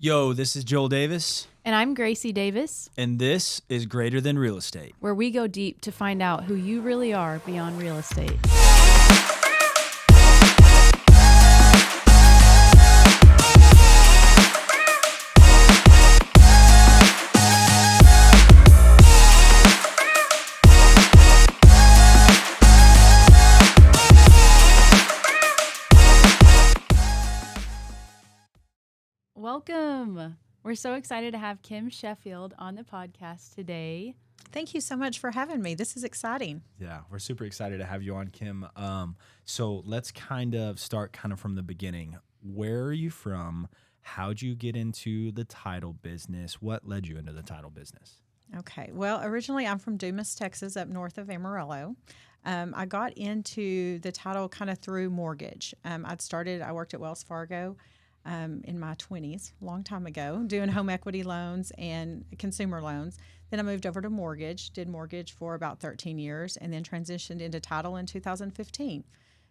Yo, this is Joel Davis, And I'm Gracie Davis, and this is Greater Than Real Estate. where we go deep to find out who you really are beyond real estate. Welcome. We're so excited to have Kim Sheffield on the podcast today. Thank you so much for having me. This is exciting. Yeah, we're super excited to have you on, Kim. So let's start from the beginning. Where are you from? How'd you get into the title business? What led you into the title business? Okay. Well, originally I'm from Dumas, Texas, up north of Amarillo. I got into the title kind of through mortgage. I worked at Wells Fargo in my 20s, a long time ago, doing home equity loans and consumer loans. Then I moved over to mortgage, did mortgage for about 13 years, and then transitioned into title in 2015.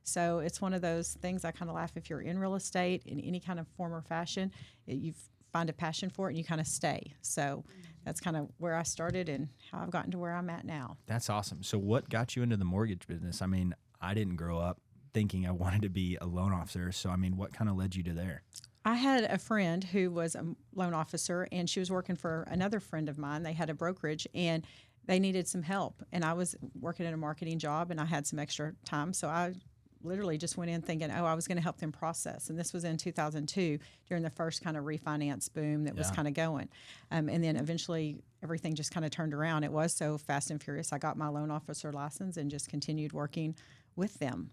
So it's one of those things I kind of laugh if you're in real estate in any kind of form or fashion, you find a passion for it and you kind of stay. So that's kind of where I started and how I've gotten to where I'm at now. That's awesome. So what got you into the mortgage business? I mean, I didn't grow up thinking I wanted to be a loan officer. So, I mean, what kind of led you to there? I had a friend who was a loan officer, and she was working for another friend of mine. They had a brokerage, and they needed some help. And I was working at a marketing job, and I had some extra time. So I literally just went in thinking, I was going to help them process. And this was in 2002 during the first kind of refinance boom that was kind of going. And then eventually everything just kind of turned around. It was so fast and furious. I got my loan officer license and just continued working with them.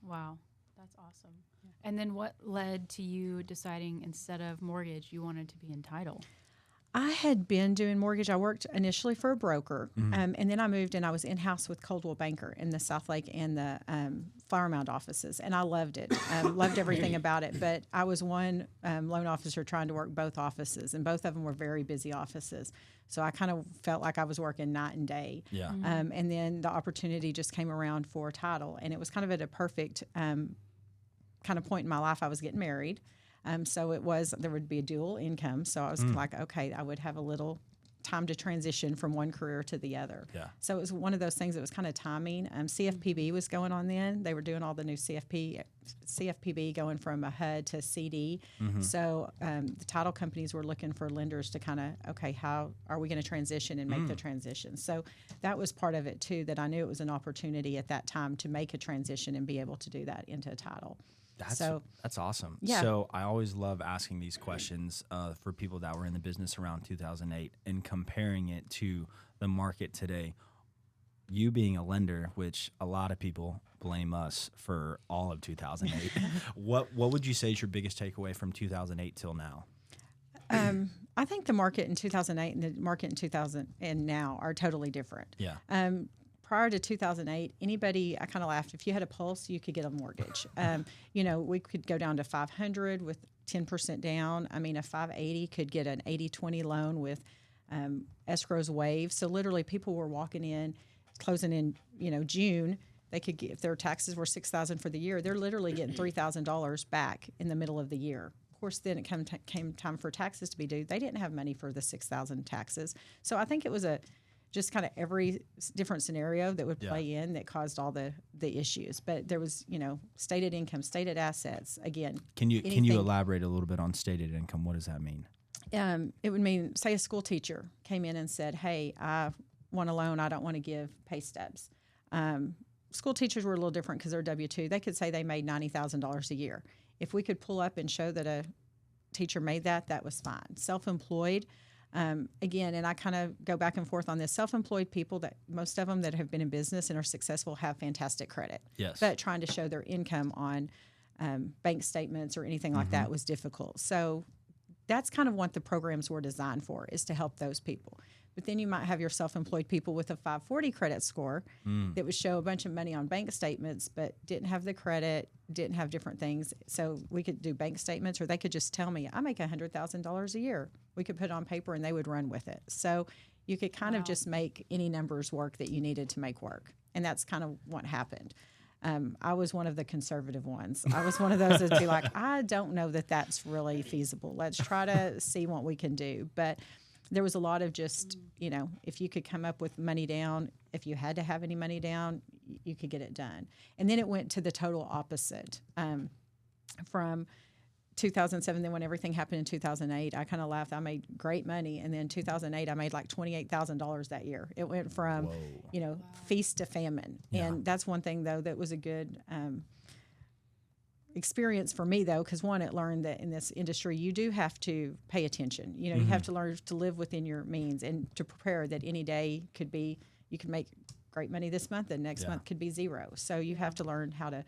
Wow, that's awesome. And then what led to you deciding instead of mortgage, you wanted to be in title? I had been doing mortgage. I worked initially for a broker, and then I moved and I was in-house with Coldwell Banker in the South Lake and the Flower Mound offices, and I loved it. Loved everything about it, but I was one loan officer trying to work both offices, and both of them were very busy offices. So I kind of felt like I was working night and day. Yeah. And then the opportunity just came around for title, and it was kind of at a perfect kind of point in my life. I was getting married. So there would be a dual income. So I was like, okay, I would have a little time to transition from one career to the other. Yeah. So it was one of those things that was kind of timing. CFPB was going on then. They were doing all the new CFPB going from a HUD to CD. So the title companies were looking for lenders to kind of, okay, how are we going to transition and make the transition? So that was part of it too, that I knew it was an opportunity at that time to make a transition and be able to do that into a title. That's awesome. Yeah. So I always love asking these questions for people that were in the business around 2008 and comparing it to the market today. You being a lender, which a lot of people blame us for all of 2008, what would you say is your biggest takeaway from 2008 till now? I think the market in 2008 and the market in 2000 and now are totally different. Yeah. Prior to 2008, I kind of laughed. If you had a pulse, you could get a mortgage. We could go down to 500 with 10% down. I mean, a 580 could get an 80-20 loan with escrows waived. So literally people were walking in, closing in, June. They could get, if their taxes were $6,000 for the year, they're literally getting $3,000 back in the middle of the year. Of course, then it came time for taxes to be due. They didn't have money for the $6,000 taxes. So I think it was just kind of every different scenario that would play in that caused all the issues. But there was, stated income, stated assets. Again, can you elaborate a little bit on stated income? What does that mean? It would mean, say a school teacher came in and said, hey, I want a loan. I don't want to give pay stubs. School teachers were a little different because they're W-2. They could say they made $90,000 a year. If we could pull up and show that a teacher made that was fine. Self-employed, again, and I kind of go back and forth on this. Self-employed people, that most of them that have been in business and are successful have fantastic credit. Yes. But trying to show their income on bank statements or anything like that was difficult. So that's kind of what the programs were designed for, is to help those people. But then you might have your self-employed people with a 540 credit score that would show a bunch of money on bank statements, but didn't have the credit, didn't have different things. So we could do bank statements, or they could just tell me, I make $100,000 a year. We could put it on paper and they would run with it. So you could kind of just make any numbers work that you needed to make work. And that's kind of what happened. I was one of the conservative ones. I was one of those that'd be like, I don't know that that's really feasible. Let's try to see what we can do. But there was a lot of just, if you could come up with money down, if you had to have any money down, you could get it done. And then it went to the total opposite. From 2007, then when everything happened in 2008, I kind of laughed. I made great money. And then 2008, I made like $28,000 that year. It went from, feast to famine. Yeah. And that's one thing, though, that was a good experience for me, though, because one, it learned that in this industry, you do have to pay attention. You have to learn to live within your means and to prepare that any day could be, you could make great money this month and next month could be zero. So you have to learn how to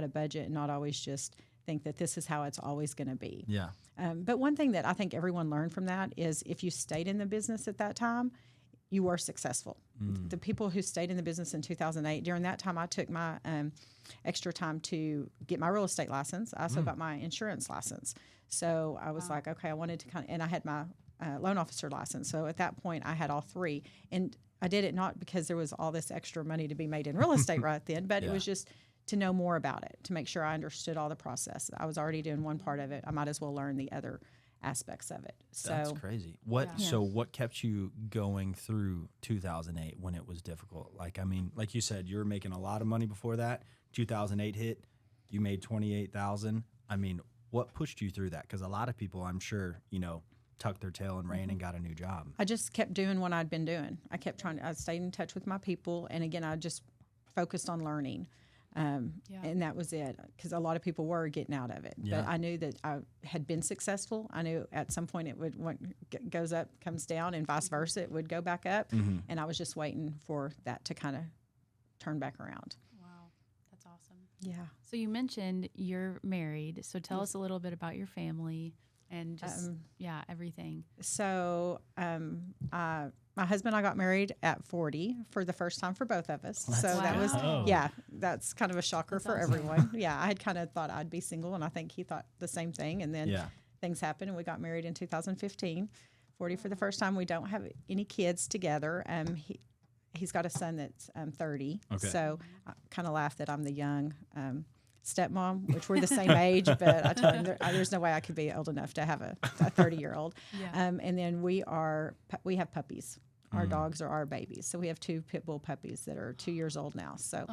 budget and not always just think that this is how it's always going to be. Yeah. But one thing that I think everyone learned from that is if you stayed in the business at that time, you were successful. The people who stayed in the business in 2008, during that time, I took my extra time to get my real estate license. I also got my insurance license. So I was like, okay, I wanted to and I had my loan officer license. So at that point, I had all three. And I did it not because there was all this extra money to be made in real estate right then, but it was just to know more about it, to make sure I understood all the process. I was already doing one part of it. I might as well learn the other aspects of it. So that's crazy. So what kept you going through 2008 when it was difficult? Like, I mean, like you said, you were making a lot of money before that. 2008 hit, you made 28,000. I mean, what pushed you through that? Because a lot of people, I'm sure, tucked their tail and ran and got a new job. I just kept doing what I'd been doing. I stayed in touch with my people. And again, I just focused on learning. And that was it, because a lot of people were getting out of it. Yeah. But I knew that I had been successful. I knew at some point it would goes up, comes down, and vice versa. It would go back up. And I was just waiting for that to kind of turn back around. Wow, that's awesome. Yeah. So you mentioned you're married. So tell us a little bit about your family and just, everything. So my husband and I got married at 40 for the first time for both of us. That was, that's kind of a shocker for everyone. Yeah, I had kind of thought I'd be single, and I think he thought the same thing. And then things happened, and we got married in 2015. 40 for the first time. We don't have any kids together. He's got a son that's 30. Okay. So I kind of laugh that I'm the young stepmom, which we're the same age, but I tell him there's no way I could be old enough to have a 30-year-old. And then we have puppies. Our dogs are our babies. So we have 2 pit bull puppies that are 2 years old now. So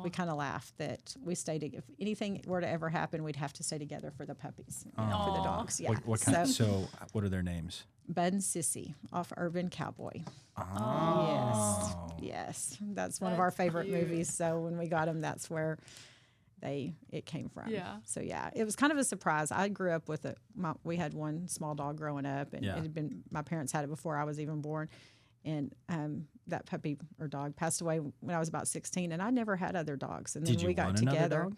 we kind of laugh that we if anything were to ever happen, we'd have to stay together for the puppies, for the dogs. Yeah. So what are their names? Bud and Sissy off Urban Cowboy. Oh. Yes. That's one of our favorite movies. So when we got them, that's where it came from. Yeah. So it was kind of a surprise. I grew up with we had one small dog growing up, and it had been, my parents had it before I was even born. And that puppy or dog passed away when I was about 16, and I never had other dogs. And then we got together. Dog?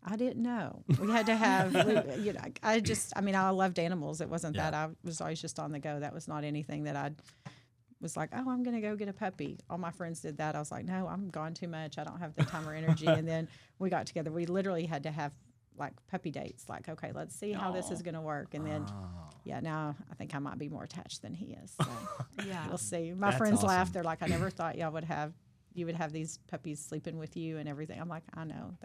I didn't know. We had to have, I loved animals. It wasn't that I was always just on the go. That was not anything that I was like, oh, I'm going to go get a puppy. All my friends did that. I was like, no, I'm gone too much. I don't have the time or energy. And then we got together. We literally had to have like puppy dates. Like, okay, let's see how this is going to work. And then, now I think I might be more attached than he is. So we'll see. My friends laugh. They're like, I never thought you would have these puppies sleeping with you and everything. I'm like, I know,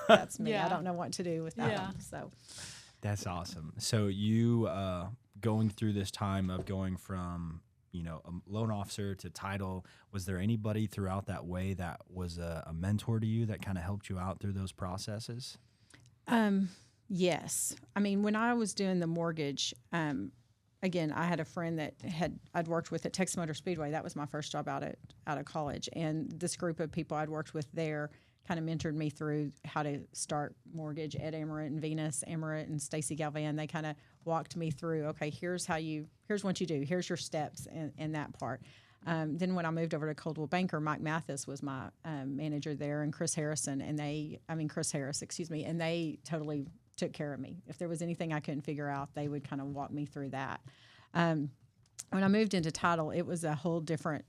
that's me. I don't know what to do with that one. So that's awesome. So you going through this time of going from a loan officer to title, was there anybody throughout that way that was a mentor to you that kind of helped you out through those processes? Yes. I mean, when I was doing the mortgage, again, I had a friend that I'd worked with at Texas Motor Speedway. That was my first job out of college. And this group of people I'd worked with there kind of mentored me through how to start mortgage. Ed Amarant and Venus Amarant and Stacy Galvan, they kind of walked me through, okay, here's what you do. Here's your steps in that part. Then when I moved over to Coldwell Banker, Mike Mathis was my manager there, and Chris Harris, and they totally took care of me. If there was anything I couldn't figure out, they would kind of walk me through that. When I moved into title, it was a whole different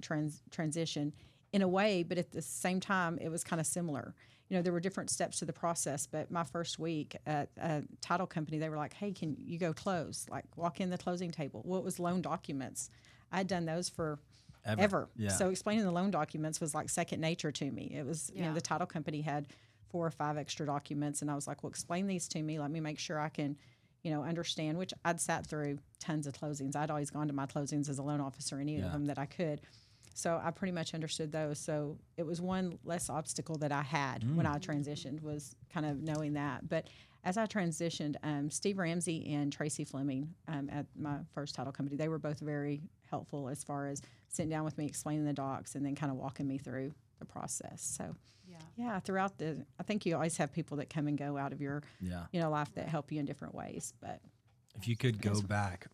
transition in a way, but at the same time, it was kind of similar. There were different steps to the process, but my first week at a title company, they were like, hey, can you go close? Like, walk in the closing table. Well, it was loan documents. I'd done those for ever. Yeah. So explaining the loan documents was like second nature to me. It was, the title company had 4 or 5 extra documents. And I was like, well, explain these to me. Let me make sure I can, understand, which I'd sat through tons of closings. I'd always gone to my closings as a loan officer, any of them that I could. So I pretty much understood those. So it was one less obstacle that I had when I transitioned, was kind of knowing that. But as I transitioned, Steve Ramsey and Tracy Fleming at my first title company, they were both very helpful as far as sitting down with me, explaining the docs, and then kind of walking me through the process. So throughout I think you always have people that come and go out of your life that help you in different ways. But if you could go back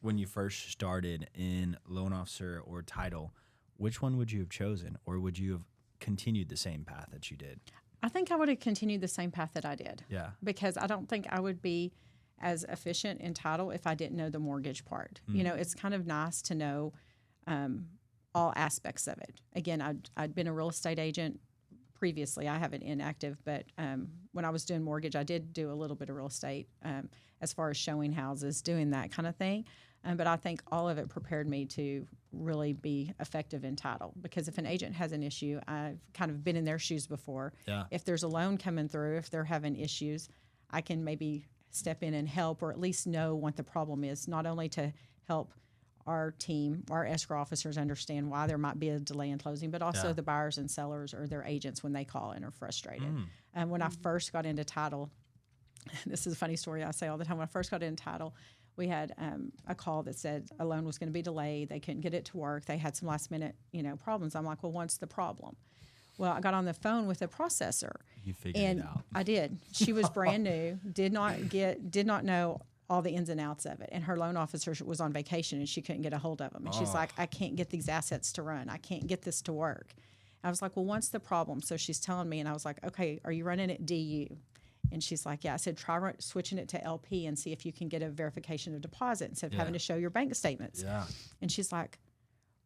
when you first started in loan officer or title, which one would you have chosen, or would you have continued the same path that you did? I think I would have continued the same path that I did. Yeah. Because I don't think I would be as efficient in title if I didn't know the mortgage part. It's kind of nice to know all aspects of it. Again, I'd been a real estate agent previously. I have it inactive, but when I was doing mortgage, I did do a little bit of real estate as far as showing houses, doing that kind of thing. But I think all of it prepared me to really be effective in title, because if an agent has an issue, I've kind of been in their shoes before. Yeah. If there's a loan coming through, if they're having issues, I can maybe step in and help, or at least know what the problem is, not only to help our team, our escrow officers, understand why there might be a delay in closing, but also the buyers and sellers or their agents when they call and are frustrated. When I first got into title, this is a funny story I say all the time. When I first got into title, we had a call that said a loan was going to be delayed. They couldn't get it to work. They had some last minute, problems. I'm like, well, what's the problem? Well, I got on the phone with a processor. You figured it out. I did. She was brand new, did not know all the ins and outs of it. And her loan officer was on vacation and she couldn't get a hold of them. And she's like, I can't get these assets to run. I can't get this to work. I was like, well, what's the problem? So she's telling me, and I was like, okay, are you running it DU? And she's like, yeah. I said, try switching it to LP and see if you can get a verification of deposit instead of having to show your bank statements. Yeah. And she's like,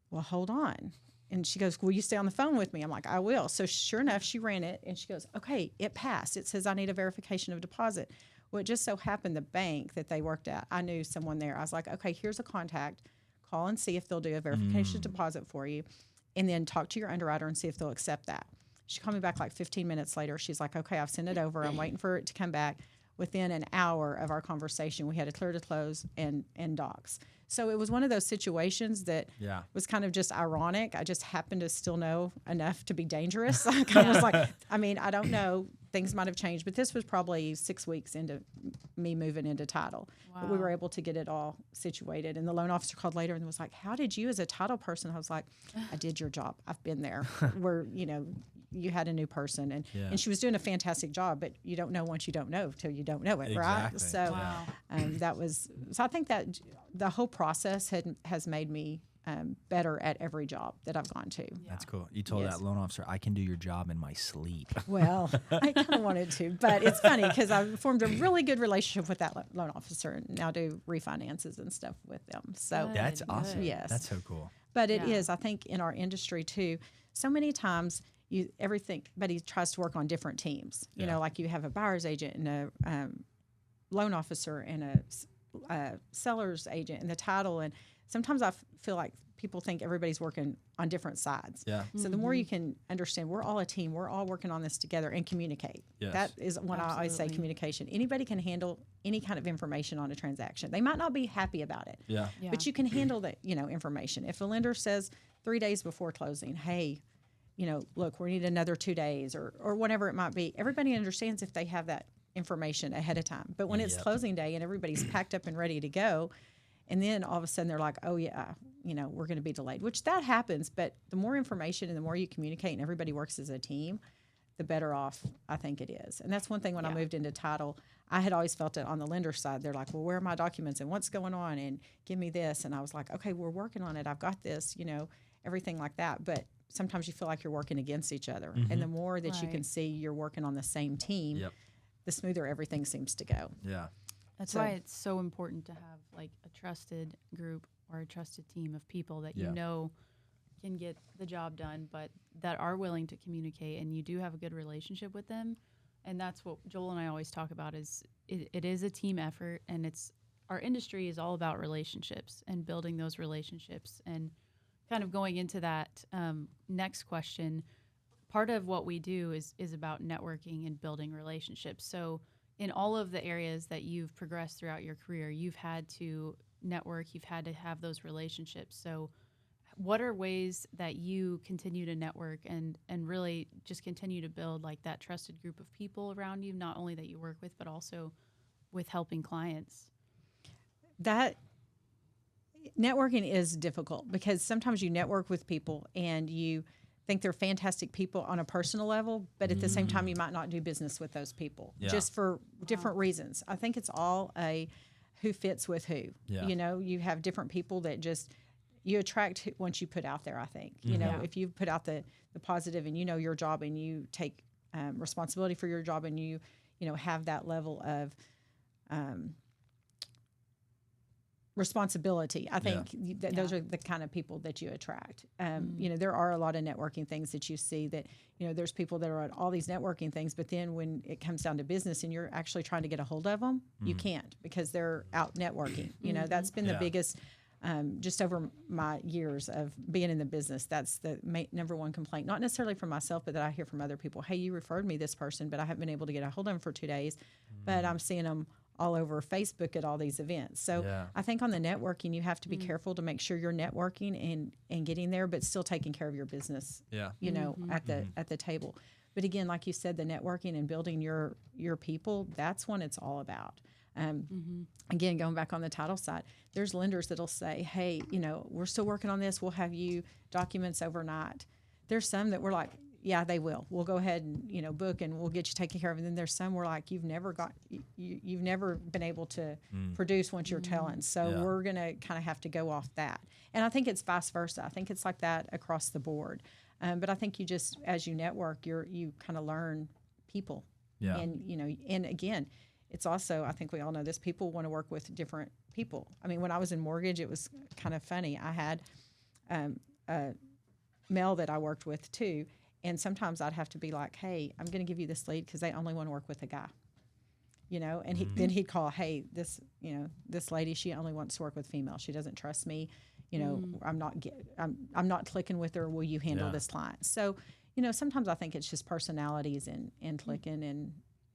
well, hold on. And she goes, will you stay on the phone with me? I'm like, I will. So sure enough, she ran it and she goes, okay, it passed. It says I need a verification of deposit. Well, it just so happened the bank that they worked at, I knew someone there. I was like, okay, here's a contact. Call and see if they'll do a verification of deposit for you, and then talk to your underwriter and see if they'll accept that. She called me back like 15 minutes later. She's like, okay, I've sent it over. I'm waiting for it to come back. Within an hour of our conversation, we had a clear to close and docs. So it was one of those situations that was kind of just ironic. I just happened to still know enough to be dangerous. I kind of was like, I don't know. Things might have changed, but this was probably 6 weeks into me moving into title. Wow. But we were able to get it all situated. And the loan officer called later and was like, how did you as a title person? I was like, I did your job. I've been there where, you had a new person and she was doing a fantastic job, but you don't know once you don't know till you don't know it. Right. So so I think that the whole process has made me better at every job that I've gone to. That's cool. You told that loan officer, I can do your job in my sleep. Well, I kind of wanted to, but it's funny because I formed a really good relationship with that loan officer and now do refinances and stuff with them. So that's awesome. Yes. That's so cool. But it is, I think, in our industry too, so many times everybody tries to work on different teams. You know, like you have a buyer's agent and a loan officer and a seller's agent and the title. And sometimes I feel like people think everybody's working on different sides. Yeah. So the more you can understand, we're all a team. We're all working on this together and communicate. Yes. That is when I always say communication. Anybody can handle any kind of information on a transaction. They might not be happy about it. Yeah. But you can handle the, information. If a lender says 3 days before closing, hey, look, we need another 2 days or whatever it might be. Everybody understands if they have that information ahead of time. But when it's closing day and everybody's packed up and ready to go, and then all of a sudden they're like, oh, yeah, we're going to be delayed, which that happens. But the more information and the more you communicate and everybody works as a team, the better off I think it is. And that's one thing when I moved into title, I had always felt it on the lender side. They're like, well, where are my documents and what's going on? And give me this. And I was like, okay, we're working on it. I've got this, everything like that. But sometimes you feel like you're working against each other. And the more that you can see you're working on the same team, the smoother everything seems to go. Yeah. That's why it's so important to have like a trusted group or a trusted team of people that can get the job done, but that are willing to communicate, and you do have a good relationship with them. And that's what Joel and I always talk about is it is a team effort, and our industry is all about relationships and building those relationships. And kind of going into that next question, part of what we do is about networking and building relationships. So in all of the areas that you've progressed throughout your career, you've had to network, you've had to have those relationships. So what are ways that you continue to network and really just continue to build like that trusted group of people around you, not only that you work with, but also with helping clients? That networking is difficult because sometimes you network with people and you think they're fantastic people on a personal level, but at the same time, you might not do business with those people just for different reasons. I think it's all a who fits with who. Yeah. You know, you have different people that just you attract once you put out there. I think you know if you put out the positive and you know your job and you take responsibility for your job and you have that level of responsibility. I think those are the kind of people that you attract. You know, there are a lot of networking things that you see that, you know, there's people that are at all these networking things, but then when it comes down to business and you're actually trying to get a hold of them, you can't because they're out networking. You know, that's been the biggest, just over my years of being in the business, that's the number one complaint, not necessarily from myself, but that I hear from other people. Hey, you referred me this person, but I haven't been able to get a hold of them for 2 days, but I'm seeing them all over Facebook at all these events. So I think on the networking, you have to be careful to make sure you're networking and getting there, but still taking care of your business, you know, at the table. But again, like you said, the networking and building your people, that's what it's all about. Again, going back on the title side, there's lenders that'll say, hey, you know, we're still working on this. We'll have you documents overnight. There's some that we're like, yeah, they will. We'll go ahead and, you know, book and we'll get you taken care of. And then there's some where like you've never been able to produce once you're telling. So we're going to kind of have to go off that. And I think it's vice versa. I think it's like that across the board. But I think you just, as you network, you kind of learn people. Yeah. And, you know, and again, it's also, I think we all know this, people want to work with different people. I mean, when I was in mortgage, it was kind of funny. I had a male that I worked with too. And sometimes I'd have to be like, hey, I'm going to give you this lead because they only want to work with a guy, you know, and then he'd call, hey, this lady, she only wants to work with female. She doesn't trust me. You know, I'm not clicking with her. Will you handle this client? So, you know, sometimes I think it's just personalities and clicking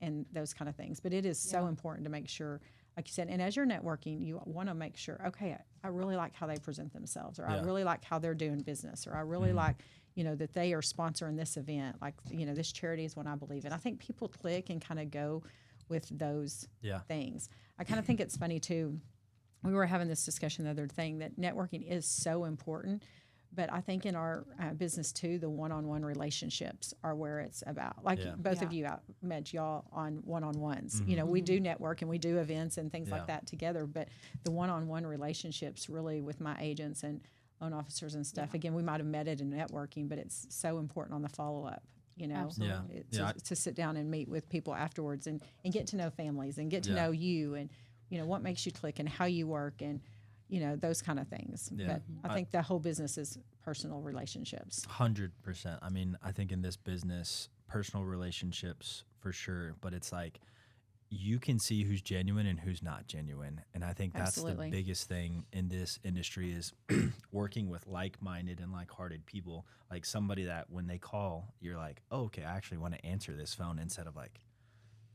and those kind of things. But it is so important to make sure, like you said, and as you're networking, you want to make sure, okay, I really like how they present themselves, or I really like how they're doing business, or I really like, you know, that they are sponsoring this event. Like, you know, this charity is what I believe in. I think people click and kind of go with those things. I kind of think it's funny too. We were having this discussion the other thing that networking is so important, but I think in our business too, the one-on-one relationships are where it's about. Like both of you, I met y'all on one-on-ones. You know, we do network and we do events and things like that together, but the one-on-one relationships really with my agents and loan officers and stuff. Again, we might have met it in networking, but it's so important on the follow-up, you know, to sit down and meet with people afterwards and get to know families and get to know you and, you know, what makes you click and how you work and, you know, those kind of things. But I think the whole business is personal relationships. 100%. I mean, I think in this business, personal relationships for sure, but it's like you can see who's genuine and who's not genuine. And I think that's the biggest thing in this industry is working with like-minded and like-hearted people, like somebody that when they call, you're like, oh, okay, I actually want to answer this phone instead of like,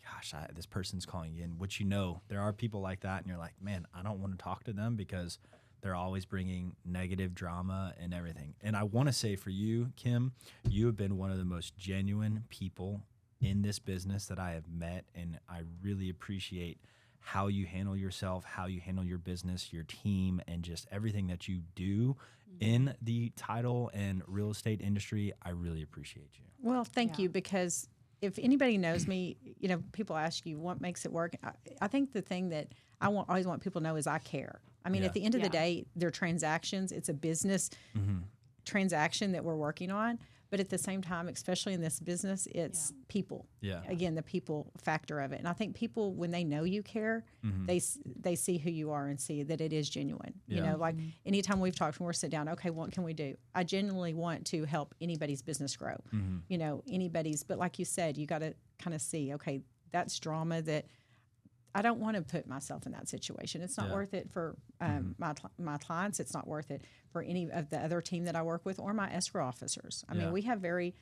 gosh, this person's calling in, which, you know, there are people like that. And you're like, man, I don't want to talk to them because they're always bringing negative drama and everything. And I want to say for you, Kim, you have been one of the most genuine people in this business that I have met, and I really appreciate how you handle yourself, how you handle your business, your team, and just everything that you do in the title and real estate industry. I really appreciate you. Well, thank you, because if anybody knows me, you know, people ask you what makes it work. I think the thing that I always want people to know is I care. I mean, at the end of the day, they're transactions. It's a business transaction that we're working on. But at the same time, especially in this business, it's people. Yeah. Again, the people factor of it. And I think people, when they know you care, they see who you are and see that it is genuine. You know, like anytime we've talked, when we're sit down, okay, what can we do? I genuinely want to help anybody's business grow. You know, anybody's. But like you said, you got to kind of see, okay, that's drama that I don't want to put myself in that situation. It's not worth it for my clients. It's not worth it for any of the other team that I work with or my escrow officers. I mean, we have very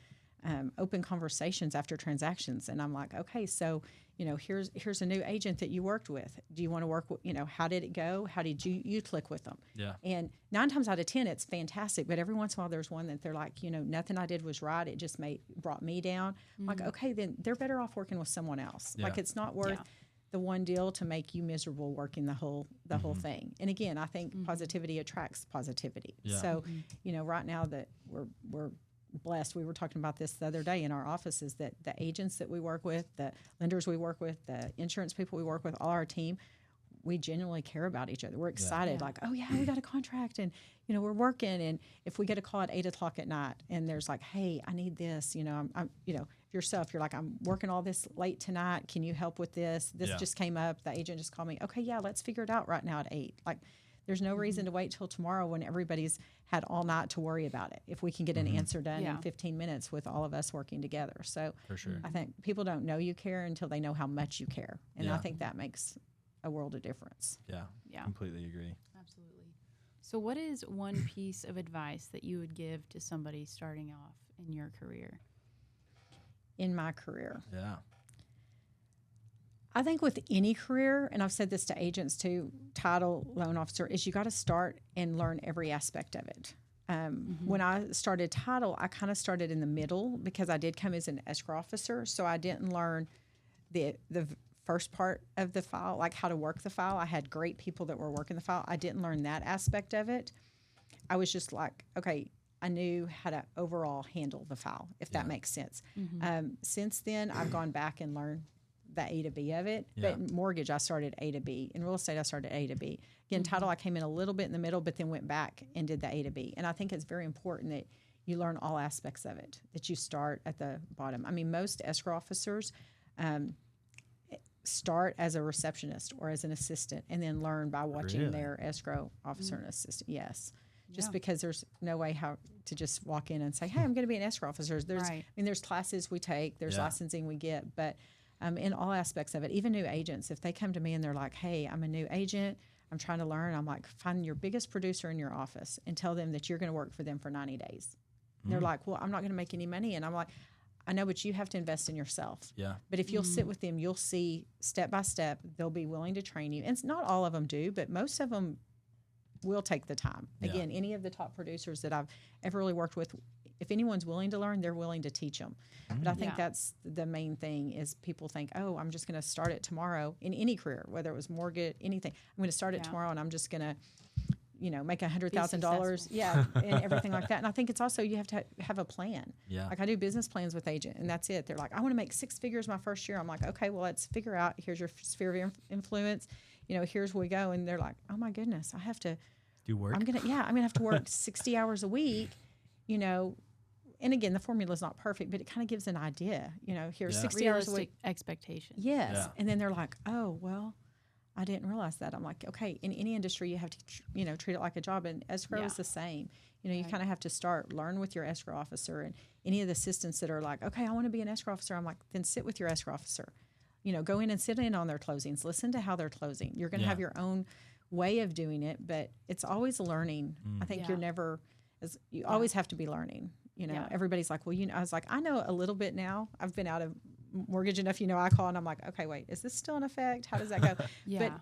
open conversations after transactions. And I'm like, okay, so, here's a new agent that you worked with. Do you want to work with, how did it go? How did you click with them? Yeah. And 9 times out of 10, it's fantastic. But every once in a while, there's one that they're like, nothing I did was right. It just brought me down. Like, okay, then they're better off working with someone else. Yeah. Like, it's not worth the one deal to make you miserable working the whole thing. And again, I think positivity attracts positivity. Yeah. So, right now that we're blessed, we were talking about this the other day in our offices, that the agents that we work with, the lenders we work with, the insurance people we work with, all our team, we genuinely care about each other. We're excited, like, oh yeah, we got a contract, and we're working. And if we get a call at 8:00 at night, and there's like, hey, I need this, I'm yourself, you're like, I'm working all this late tonight. Can you help with this? This just came up. The agent just called me. Okay, yeah, let's figure it out right now at 8. Like, there's no reason to wait till tomorrow when everybody's had all night to worry about it. If we can get an answer done in 15 minutes with all of us working together. So For sure. I think people don't know you care until they know how much you care. And I think that makes a world of difference. Yeah. Completely agree. Absolutely. So what is one piece of advice that you would give to somebody starting off in your career? In my career, Yeah. I think with any career, and I've said this to agents too, title, loan officer, is you got to start and learn every aspect of it. When I started title, I kind of started in the middle because I did come as an escrow officer, so I didn't learn the first part of the file, like how to work the file. I had great people that were working the file. I didn't learn that aspect of it. I was just like, okay, I knew how to overall handle the file, if that makes sense. Since then, I've gone back and learned the A to B of it. But mortgage, I started A to B. In real estate, I started A to B. Again, title, I came in a little bit in the middle, but then went back and did the A to B. And I think it's very important that you learn all aspects of it, that you start at the bottom. I mean, most escrow officers start as a receptionist or as an assistant and then learn by watching their escrow officer and assistant. Yes. Just because there's no way how to just walk in and say, hey, I'm going to be an escrow officer. There's classes we take, there's licensing we get, but in all aspects of it, even new agents, if they come to me and they're like, hey, I'm a new agent, I'm trying to learn, I'm like, find your biggest producer in your office and tell them that you're going to work for them for 90 days. And they're like, well, I'm not going to make any money. And I'm like, I know, but you have to invest in yourself. Yeah. But if you'll sit with them, you'll see step by step, they'll be willing to train you. And not all of them do, but most of them will take the time. Again, any of the top producers that I've ever really worked with, if anyone's willing to learn, they're willing to teach them. But I think that's the main thing is people think, oh, I'm just going to start it tomorrow in any career, whether it was mortgage, anything. I'm going to start it tomorrow and I'm just going to, make $100,000. Yeah. And everything like that. And I think it's also, you have to have a plan. Yeah. Like I do business plans with agent and that's it. They're like, I want to make 6 figures my first year. I'm like, okay, well, let's figure out, here's your sphere of influence. Here's where we go. And they're like, oh my goodness, I have to do work. I'm going to have to work 60 hours a week, and again, the formula is not perfect, but it kind of gives an idea, here's 60 hours a week. Expectations. Yes. Yeah. And then they're like, oh, well, I didn't realize that. I'm like, okay, in any industry, you have to, treat it like a job. And escrow is the same. You kind of have to learn with your escrow officer and any of the assistants that are like, okay, I want to be an escrow officer. I'm like, then sit with your escrow officer. Go in and sit in on their closings. Listen to how they're closing. You're going to have your own way of doing it, but it's always learning. I think you're never, you always have to be learning. Everybody's like, well, I was like, I know a little bit now. I've been out of mortgage enough, I call and I'm like, okay, wait, is this still in effect? How does that go? But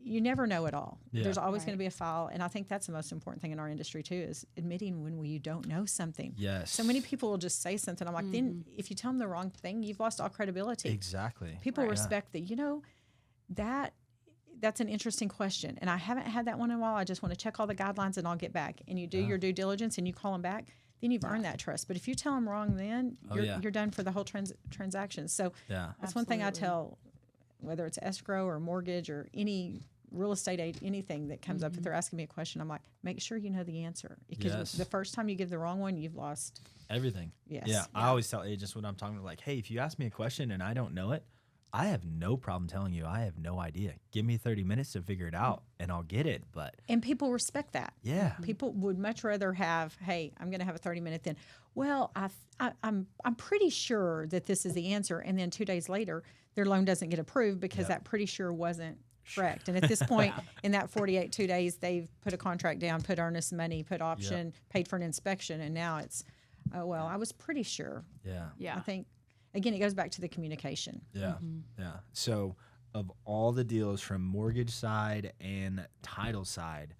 you never know it all. There's always going to be a file. And I think that's the most important thing in our industry too, is admitting when you don't know something. Yes. So many people will just say something. I'm like, then if you tell them the wrong thing, you've lost all credibility. Exactly. People respect that's an interesting question. And I haven't had that one in a while. I just want to check all the guidelines and I'll get back. And you do your due diligence and you call them back, then you've earned that trust. But if you tell them wrong, then you're done for the whole transaction. So that's one thing I tell, whether it's escrow or mortgage or any real estate anything that comes up, if they're asking me a question, I'm like, make sure you know the answer. Because the first time you give the wrong one, you've lost everything. Yes. Yeah. I always tell agents when I'm talking to like, hey, if you ask me a question and I don't know it, I have no problem telling you I have no idea. Give me 30 minutes to figure it out and I'll get it. And people respect that. Yeah. People would much rather have, hey, I'm going to have a 30-minute than, well, I'm pretty sure that this is the answer. And then 2 days later, their loan doesn't get approved because that pretty sure wasn't correct. And at this point, in that 2 days, they've put a contract down, put earnest money, put option, paid for an inspection. And now it's, oh, well, I was pretty sure. Yeah. Yeah. I think, again, it goes back to the communication. Yeah. Yeah. So, of all the deals from mortgage side and title side,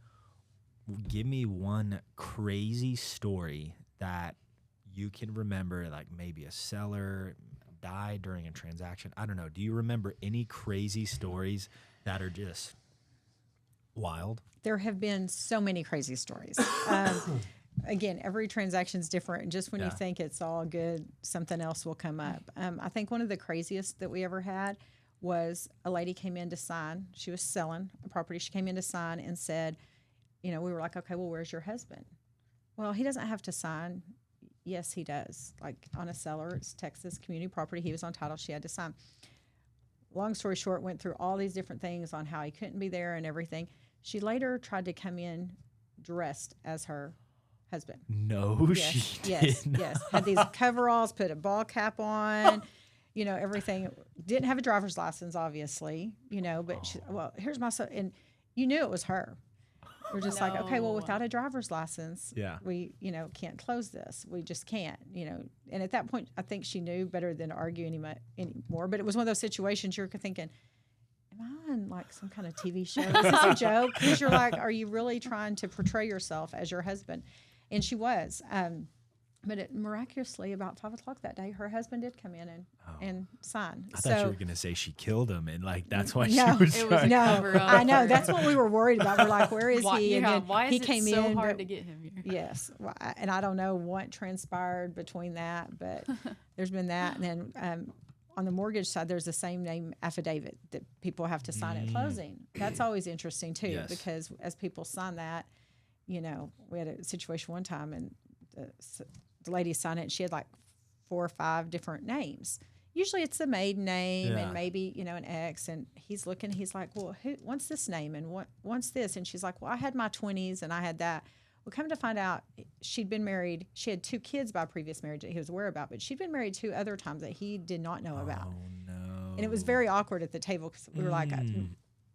give me one crazy story that you can remember, like maybe a seller died during a transaction. I don't know. Do you remember any crazy stories that are just wild? There have been so many crazy stories. Again, every transaction is different. And just when you think it's all good, something else will come up. I think one of the craziest that we ever had was a lady came in to sign. She was selling a property. She came in to sign and said, we were like, okay, well, where's your husband? Well, he doesn't have to sign. Yes, he does. Like on a seller, it's Texas community property. He was on title. She had to sign. Long story short, went through all these different things on how he couldn't be there and everything. She later tried to come in dressed as her husband. No, she did. Yes. Had these coveralls, put a ball cap on, everything. Didn't have a driver's license, obviously, but she, well, here's my son. And you knew it was her. We're just like, okay, well, without a driver's license, we, can't close this. We just can't, And at that point, I think she knew better than to argue anymore. But it was one of those situations you're thinking, am I on like some kind of TV show? Is this a joke? Because you're like, are you really trying to portray yourself as your husband? And she was. But miraculously, about 5 o'clock that day, her husband did come in and sign. I thought you were going to say she killed him, and like that's why no, she was. It was trying. I know. That's what we were worried about. We're like, where is he? And then why is he it came so in, hard to get him here? Yes, and I don't know what transpired between that, but there's been that, and then on the mortgage side, there's the same name affidavit that people have to sign at closing. That's always interesting too, because as people sign that, we had a situation one time, and the lady signed it, and she had like 4 or 5 different names. Usually it's the maiden name and maybe, an ex. And he's looking, he's like, well, who wants this name and what wants this? And she's like, well, I had my 20s and I had that. Well, come to find out, she'd been married. She had 2 kids by previous marriage that he was aware about, but she'd been married 2 other times that he did not know about. Oh, no. And it was very awkward at the table because we were like,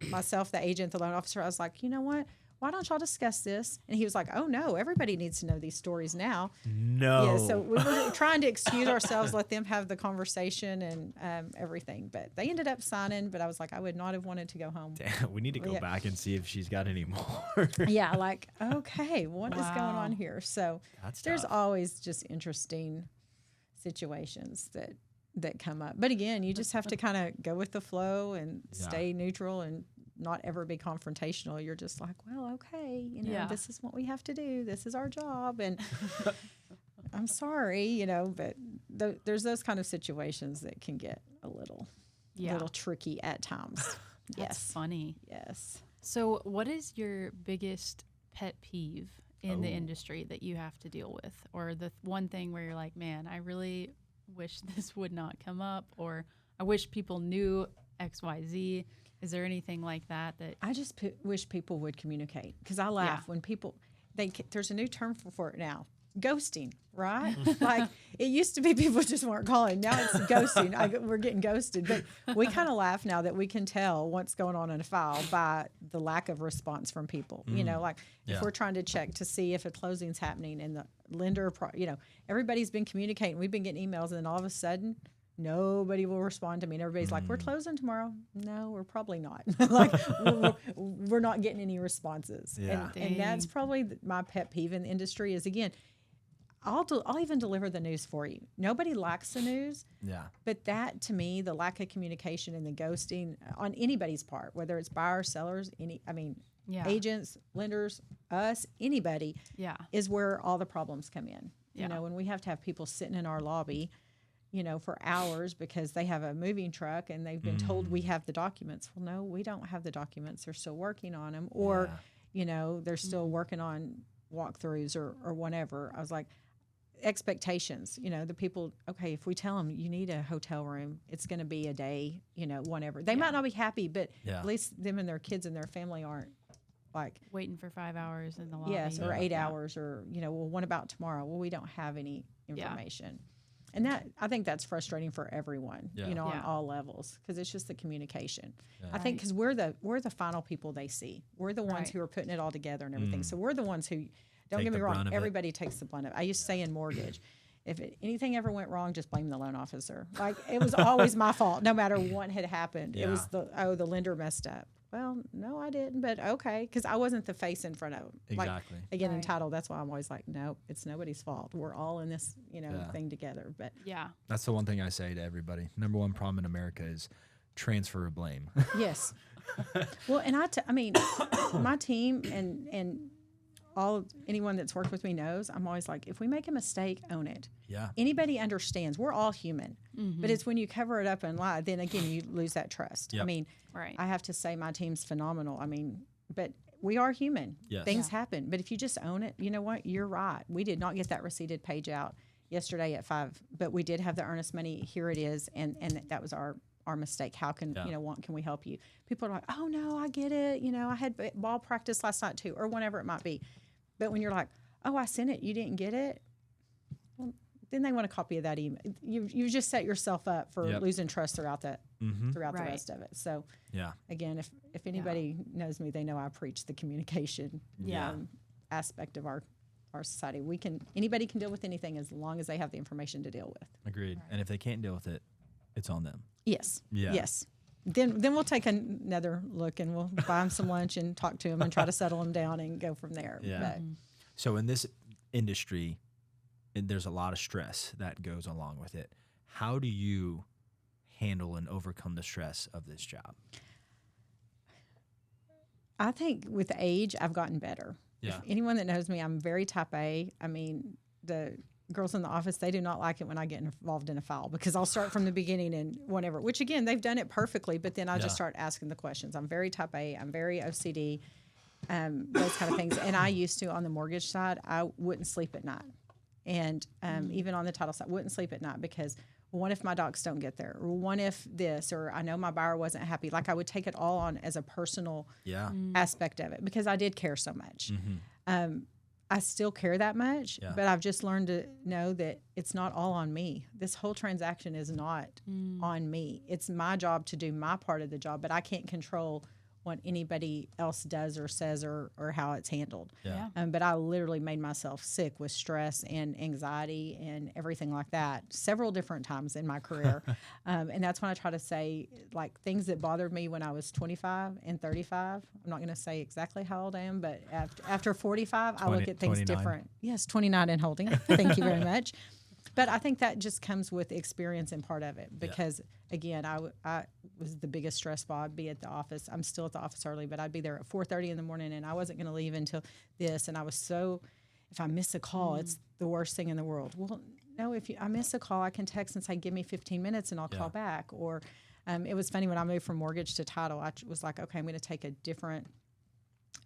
myself, the agent, the loan officer, I was like, you know what? Why don't y'all discuss this? And he was like, oh, no, everybody needs to know these stories now. No. Yeah, so we were trying to excuse ourselves, let them have the conversation and everything. But they ended up signing, but I was like, I would not have wanted to go home. Damn, we need to go back and see if she's got any more. Yeah, like, okay, what is going on here? So there's always just interesting situations that come up. But again, you just have to kind of go with the flow and stay neutral and not ever be confrontational. You're just like, well, okay, this is what we have to do. This is our job. And I'm sorry, but there's those kind of situations that can get a little tricky at times. That's funny. Yes. So what is your biggest pet peeve in the industry that you have to deal with? Or the one thing where you're like, man, I really wish this would not come up, or I wish people knew X, Y, Z. Is there anything like that? I just wish people would communicate, because I laugh when people, there's a new term for it now, ghosting, right? Like it used to be people just weren't calling. Now it's ghosting. We're getting ghosted. But we kind of laugh now that we can tell what's going on in a file by the lack of response from people. If we're trying to check to see if a closing's happening and the lender, everybody's been communicating. We've been getting emails, and then all of a sudden, nobody will respond to me. And everybody's like, we're closing tomorrow. No, we're probably not. Like, we're not getting any responses. Yeah. And that's probably my pet peeve in the industry is, again, I'll even deliver the news for you. Nobody likes the news. Yeah. But that, to me, the lack of communication and the ghosting on anybody's part, whether it's buyers, sellers, agents, lenders, us, anybody, is where all the problems come in. When we have to have people sitting in our lobby, for hours because they have a moving truck and they've been told we have the documents. Well, no, we don't have the documents. They're still working on them, or, they're still working on walkthroughs or whatever. I was like, expectations, the people, okay, if we tell them you need a hotel room, it's going to be a day, whatever. They might not be happy, but at least them and their kids and their family aren't like waiting for 5 hours in the lobby. Yes, or 8 hours, or, well, what about tomorrow? Well, we don't have any information. And that, I think that's frustrating for everyone, on all levels, because it's just the communication. Yeah. I think because we're the final people they see. We're the ones who are putting it all together and everything. So we're the ones who Don't Take get me the wrong. brunt of it. Everybody takes the brunt of it. I used to say in mortgage, if anything ever went wrong, just blame the loan officer. Like it was always my fault, no matter what had happened. It was the lender messed up. Well, no, I didn't, but okay, because I wasn't the face in front of them. Exactly. Like, again, in Right. title, that's why I'm always like, no, it's nobody's fault. We're all in this, thing together. But Yeah. That's the one thing I say to everybody. Number one problem in America is transfer of blame. yes, well, and I mean, my team and anyone that's worked with me knows I'm always like, if we make a mistake, own it. Yeah. Anybody understands. We're all human, but it's when you cover it up and lie, then again you lose that trust. Yep. I mean, Right. I have to say my team's phenomenal. I mean, but we are human. Yes. Things Yeah. happen. But if you just own it, you know what? You're right. We did not get that receipted page out yesterday at 5, but we did have the earnest money. Here it is, and that was our mistake. How can can we help you? People are like, oh no, I get it. I had ball practice last night too, or whenever it might be. But when you're like, oh, I sent it, you didn't get it. Well, then they want a copy of that email. You just set yourself up for Yep. losing trust throughout the Right. rest of it. So Yeah. again, if anybody knows me, they know I preach the communication Yeah. aspect of our society. Anybody can deal with anything as long as they have the information to deal with. Agreed. And if they can't deal with it, it's on them. Yes. Yeah. Yes. Then we'll take another look and we'll buy them some lunch and talk to them and try to settle them down and go from there. Yeah. But, So in this industry, there's a lot of stress that goes along with it. How do you handle and overcome the stress of this job? I think with age, I've gotten better. Yeah. If anyone that knows me, I'm very type A. I mean, the girls in the office, they do not like it when I get involved in a file because I'll start from the beginning and whatever, which again, they've done it perfectly, but then I just start asking the questions. I'm very type A. I'm very OCD, those kind of things. And I used to, on the mortgage side, I wouldn't sleep at night. And even on the title side, wouldn't sleep at night because what if my docs don't get there? Or what if this? Or I know my buyer wasn't happy. Like I would take it all on as a personal aspect of it because I did care so much. I still care that much, but I've just learned to know that it's not all on me. This whole transaction is not on me. It's my job to do my part of the job, but I can't control what anybody else does or says or how it's handled. Yeah. But I literally made myself sick with stress and anxiety and everything like that several different times in my career. And that's when I try to say, like, things that bothered me when I was 25 and 35. I'm not going to say exactly how old I am, but after 45, I look at things 29. different. Yes, 29 and holding. Thank you very much. But I think that just comes with experience and part of it because, again, I was the biggest stress ball. I'd be at the office. I'm still at the office early, but I'd be there at 4:30 in the morning, and I wasn't going to leave until this. And I was if I miss a call, it's the worst thing in the world. Well, no, if I miss a call, I can text and say, give me 15 minutes and I'll call back. Or it was funny when I moved from mortgage to title, I was like, okay, I'm going to take a different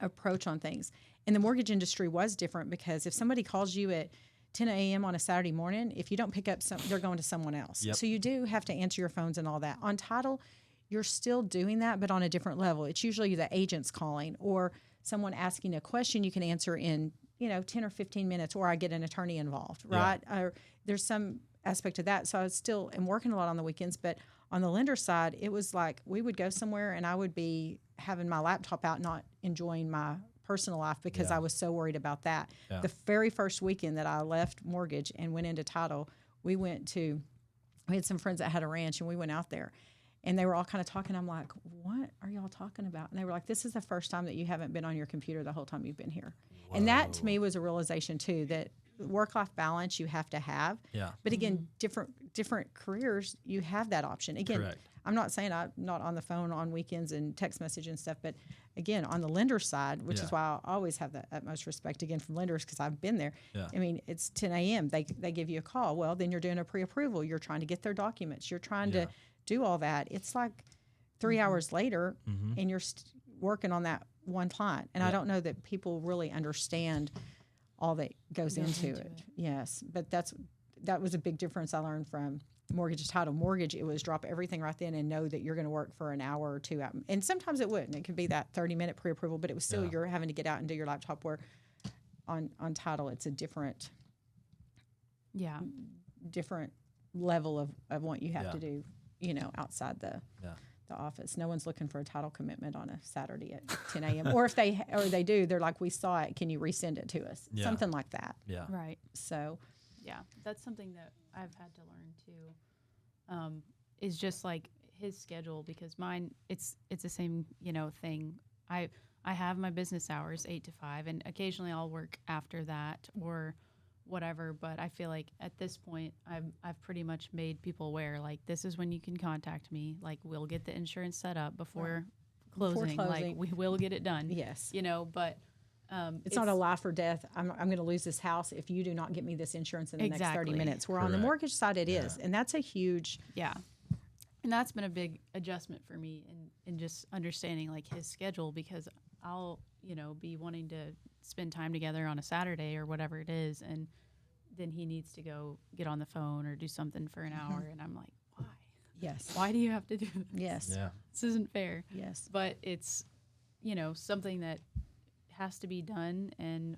approach on things. And the mortgage industry was different because if somebody calls you at 10 a.m. on a Saturday morning, if you don't pick up, they're going to someone else. Yep. So you do have to answer your phones and all that. On title, you're still doing that, but on a different level. It's usually the agent's calling or someone asking a question you can answer in 10 or 15 minutes, or I get an attorney involved, right? Or there's some aspect of that. So I still am working a lot on the weekends, but on the lender side, it was like we would go somewhere and I would be having my laptop out, not enjoying my personal life because I was so worried about that. Yeah. The very first weekend that I left mortgage and went into title, we had some friends that had a ranch and we went out there and they were all kind of talking. I'm like, what are y'all talking about? And they were like, this is the first time that you haven't been on your computer the whole time you've been here. Whoa. And that to me was a realization too, that work-life balance you have to have. Yeah. But again, different careers, you have that option. Again, Correct. I'm not saying I'm not on the phone on weekends and text message and stuff, but again, on the lender side, which is why I always have the utmost respect again from lenders because I've been there. Yeah. I mean, it's 10 a.m. They give you a call. Well, then you're doing a pre-approval. You're trying to get their documents. You're trying to do all that. It's like 3 hours later and you're working on that one client. And I don't know that people really understand all that goes into it. Yes. But that was a big difference I learned from mortgage to title. Mortgage, it was drop everything right then and know that you're going to work for an hour or two out. And sometimes it wouldn't. It could be that 30-minute pre-approval, but it was still you're having to get out and do your laptop, where on title it's a different level of what you have to do, outside the office. No one's looking for a title commitment on a Saturday at 10 a.m. Or if they do, they're like, we saw it. Can you resend it to us? Yeah. Something like that. Yeah. Right. So, Yeah, that's something that I've had to learn too. Is just like his schedule, because mine it's the same thing. I have my business hours 8 to 5, and occasionally I'll work after that or whatever. But I feel like at this point I've pretty much made people aware, like, this is when you can contact me. Like, we'll get the insurance set up before closing. Like, we will get it done. yes. But. It's not a life or death. I'm going to lose this house if you do not get me this insurance in the next 30 minutes. Where on the Correct. mortgage side it is. And that's a huge... Yeah. And that's been a big adjustment for me in just understanding like his schedule, because I'll, be wanting to spend time together on a Saturday or whatever it is. And then he needs to go get on the phone or do something for an hour. And I'm like, why? Yes. Why do you have to do this? Yes. Yeah. This isn't fair. Yes. But it's, something that has to be done. And,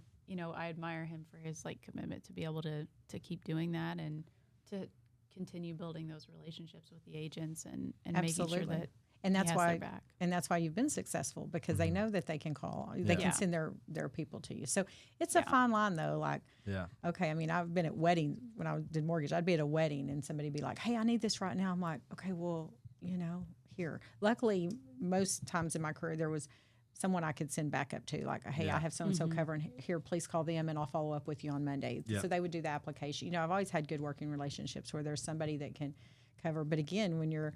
I admire him for his like commitment to be able to keep doing that and to continue building those relationships with the agents and making sure Absolutely. that And that's he has why their back. and that's why you've been successful, because they know that they can call. They Yeah. can Yeah. send their people to you. So it's a Yeah. fine line though. Like, Yeah. okay, I mean, I've been at weddings when I did mortgage. I'd be at a wedding and somebody be like, "Hey, I need this right now." I'm like, "Okay, well, here." Luckily, most times in my career, there was someone I could send back up to, like, "Hey, Yeah. I have so and so covering here. Please call them, and I'll follow up with you on Monday." Yeah. So they would do the application. I've always had good working relationships where there's somebody that can cover. But again, when you're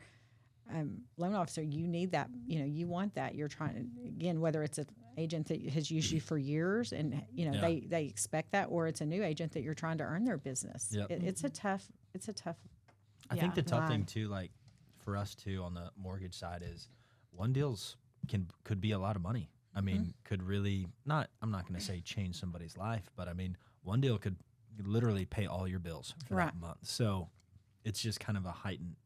loan officer, you need that. You want that. You're trying again, whether it's an agent that has used you for years, and Yeah. they expect that, or it's a new agent that you're trying to earn their business. Yep. It's a tough. I think the tough thing line. too, like for us too on the mortgage side, is one deals could be a lot of money. I mean, could really not. I'm not going to say change somebody's life, but I mean, one deal could literally pay all your bills for Right. that month. So it's just kind of a heightened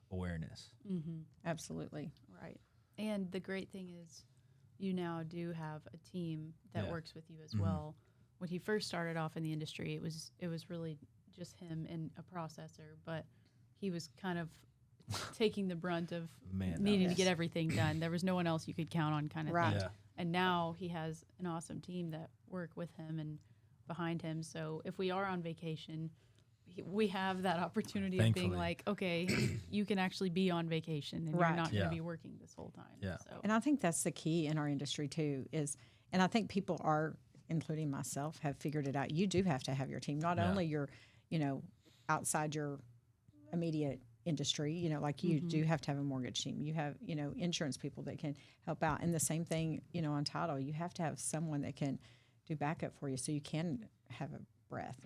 awareness. Absolutely. Right. And the great thing is you now do have a team that Yeah. works with you as well. When he first started off in the industry, it was really just him and a processor, but he was kind of taking the brunt of Man, needing to Yes. get everything done. There was no one else you could count on, kind of Right. thing. Yeah. And now he has an awesome team that work with him and behind him. So if we are on vacation, we have that opportunity of being Thankfully. like, okay, you can actually be on vacation and Right. you're not going Yeah. to be working this whole time. Yeah. So And I think that's the key in our industry too. And I think people are, including myself, have figured it out. You do have to have your team, not Yeah. only your, outside your immediate industry. Like you do have to have a mortgage team. You have, insurance people that can help out. And the same thing, on title, you have to have someone that can do backup for you, so you can have a breath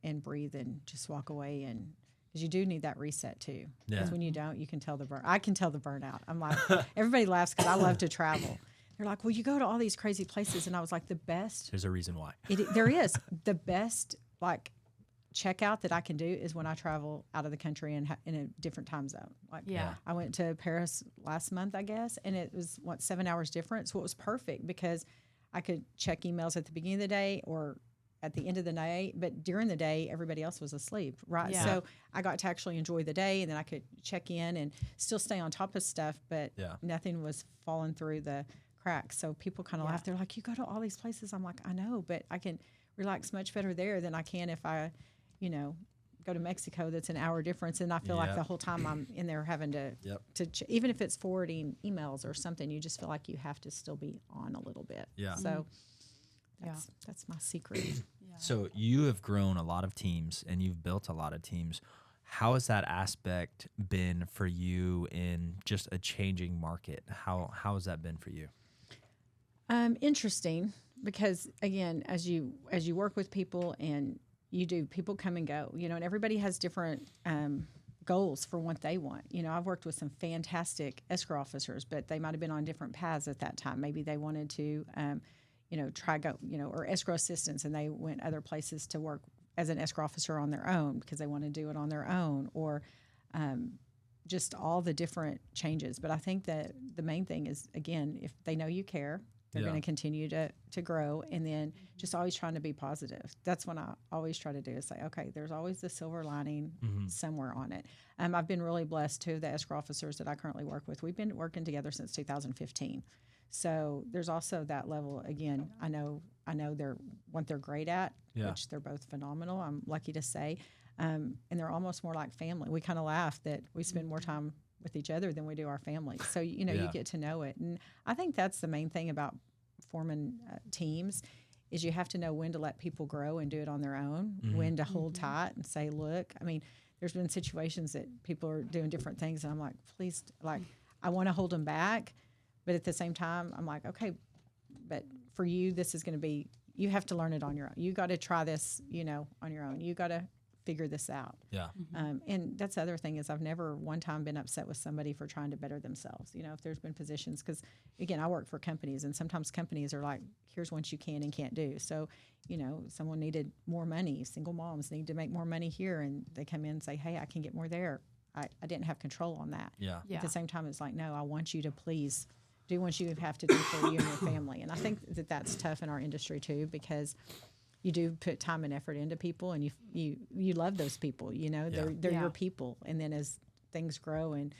and breathe and just walk away, and because you do need that reset too. Because Yeah. when you don't, you can tell I can tell the burnout. I'm like, everybody laughs because I love to travel. They're like, well, you go to all these crazy places, and I was like, the best. There's a reason why. There is the best checkout that I can do is when I travel out of the country and in a different time zone. Yeah. I went to Paris last month, I guess, and it was 7 hours difference. So it was perfect because I could check emails at the beginning of the day or at the end of the day, but during the day, everybody else was asleep, right? Yeah. So I got to actually enjoy the day, and then I could check in and still stay on top of stuff, but Yeah. nothing was falling through the cracks. So people kind of laugh. They're like, you go to all these places. I'm like, I know, but I can relax much better there than I can if I, go to Mexico. That's an hour difference. And I feel like Yep. the whole time I'm in there having to, even if it's forwarding emails or something, you just feel like you have to still be on a little bit. Yeah. So Yeah. that's my secret. Yeah. So you have grown a lot of teams and you've built a lot of teams. How has that aspect been for you in just a changing market? How has that been for you? Interesting, because again, as you work with people and people come and go, and everybody has different goals for what they want. I've worked with some fantastic escrow officers, but they might have been on different paths at that time. Maybe they wanted to, or escrow assistants, and they went other places to work as an escrow officer on their own because they want to do it on their own, or just all the different changes. But I think that the main thing is, again, if they know you care They're Yeah. going to continue to grow, and then just always trying to be positive. That's what I always try to do is say, okay, there's always the silver lining somewhere on it. I've been really blessed too. The escrow officers that I currently work with, we've been working together since 2015. So there's also that level. Again, I know they're what they're great at, Yeah. which they're both phenomenal. I'm lucky to say, and they're almost more like family. We kind of laugh that we spend more time with each other than we do our families. So you Yeah. get to know it, and I think that's the main thing about forming teams is you have to know when to let people grow and do it on their own, when to hold tight and say, look. I mean, there's been situations that people are doing different things, and I'm like, please, like, I want to hold them back, but at the same time, I'm like, okay, but for you, this is going to be, you have to learn it on your own. You got to try this, on your own. You got to figure this out. Yeah. And that's the other thing is I've never one time been upset with somebody for trying to better themselves. If there's been positions, because again, I work for companies, and sometimes companies are like, here's what you can and can't do. So, someone needed more money. Single moms need to make more money here, and they come in and say, hey, I can get more there. I didn't have control on that. Yeah. Yeah. At the same time, it's like, no, I want you to please do what you have to do for you and your family. And I think that that's tough in our industry too, because you do put time and effort into people, and you love those people. They're Yeah. your people. And then as things grow and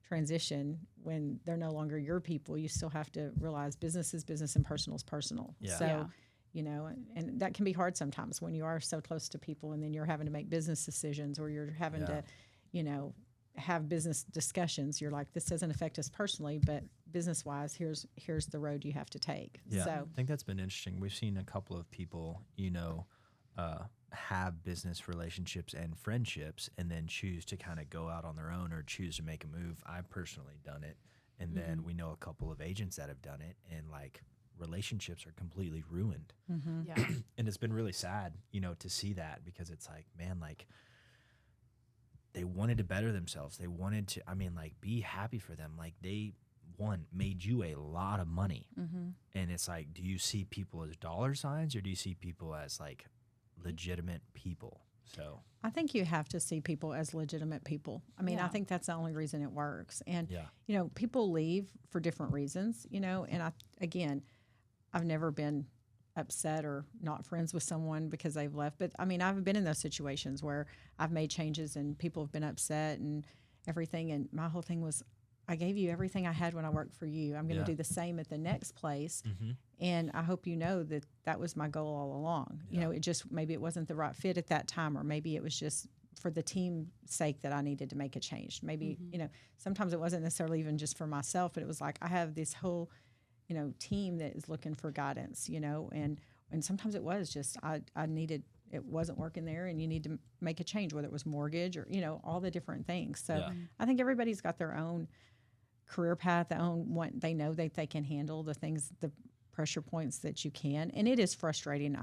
transition, when they're no longer your people, you still have to realize business is business and personal is personal. Yeah. So, and that can be hard sometimes when you are so close to people, and then you're having to make business decisions, or you're having to, have business discussions. You're like, this doesn't affect us personally, but business wise, here's the road you have to take. Yeah. So I think that's been interesting. We've seen a couple of people, have business relationships and friendships, and then choose to kind of go out on their own or choose to make a move. I've personally done it. And then we know a couple of agents that have done it, and like relationships are completely ruined. Yeah. And it's been really sad, to see that, because it's like, man, like, they wanted to better themselves. They wanted to, be happy for them. Like, they, made you a lot of money. And it's like, do you see people as dollar signs, or do you see people as like legitimate people? So I think you have to see people as legitimate people. I think that's the only reason it works. And, people leave for different reasons, and I've never been upset or not friends with someone because they've left. But I've been in those situations where I've made changes and people have been upset and everything. And my whole thing was, I gave you everything I had when I worked for you. I'm going to do the same at the next place. And I hope you know that that was my goal all along. It just, maybe it wasn't the right fit at that time, or maybe it was just for the team's sake that I needed to make a change. Maybe, sometimes it wasn't necessarily even just for myself, but it was like, I have this whole team that is looking for guidance, and sometimes it was just, I needed, it wasn't working there, and you need to make a change, whether it was mortgage or, all the different things. So I think everybody's got their own career path, their own, what they know that they can handle, the things, the pressure points that you can. And it is frustrating,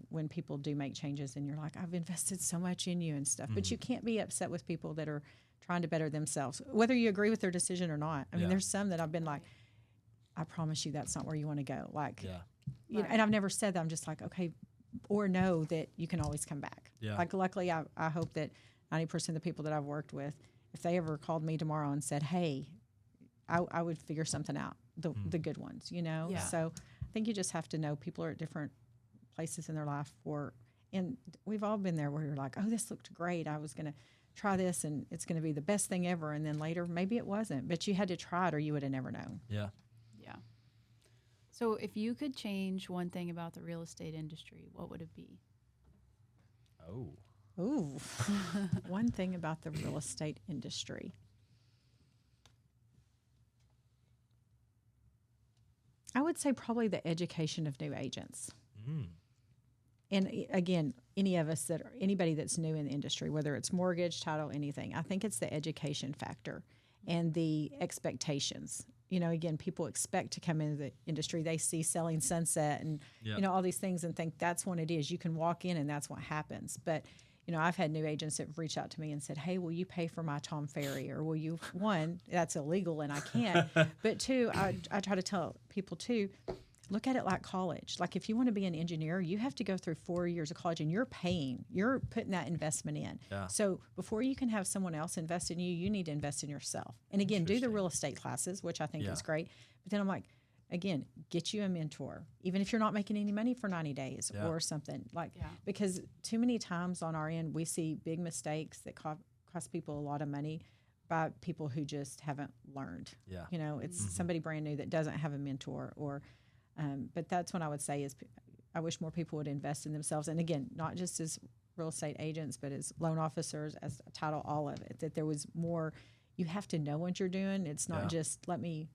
when people do make changes and you're like, I've invested so much in you and stuff, but you can't be upset with people that are trying to better themselves, whether you agree with their decision or not. There's some that I've been like, I promise you that's not where you want to go. Like, and I've never said that. I'm just like, okay, or know that you can always come back. Yeah. Like, luckily, I hope that 90% of the people that I've worked with, if they ever called me tomorrow and said, hey, I would figure something out, the good ones, Yeah. So I think you just have to know people are at different places in their life and we've all been there where you're like, oh, this looked great. I was going to try this and it's going to be the best thing ever. And then later, maybe it wasn't, but you had to try it or you would have never known. Yeah. Yeah. So if you could change one thing about the real estate industry, what would it be? Oh. Ooh, one thing about the real estate industry. I would say probably the education of new agents. And again, anybody that's new in the industry, whether it's mortgage, title, anything, I think it's the education factor and the expectations. Again, people expect to come into the industry. They see selling sunset and, all these things and think that's what it is. You can walk in and that's what happens. But, I've had new agents that have reached out to me and said, hey, will you pay for my Tom Ferry? Or will you, one, that's illegal and I can't. But two, I try to tell people too, look at it like college. Like, if you want to be an engineer, you have to go through 4 years of college, and you're putting that investment in. Yeah. So before you can have someone else invest in you, you need to invest in yourself. And again, do the real estate classes, which I think is great. But then I'm like, again, get you a mentor, even if you're not making any money for 90 days Yeah. or something like, Yeah. because too many times on our end, we see big mistakes that cost people a lot of money by people who just haven't learned. Yeah. You know, it's somebody brand new that doesn't have a mentor or, but that's what I would say is I wish more people would invest in themselves. And again, not just as real estate agents, but as loan officers, as a title, all of it, that there was more, you have to know what you're doing. It's not Yeah. just let me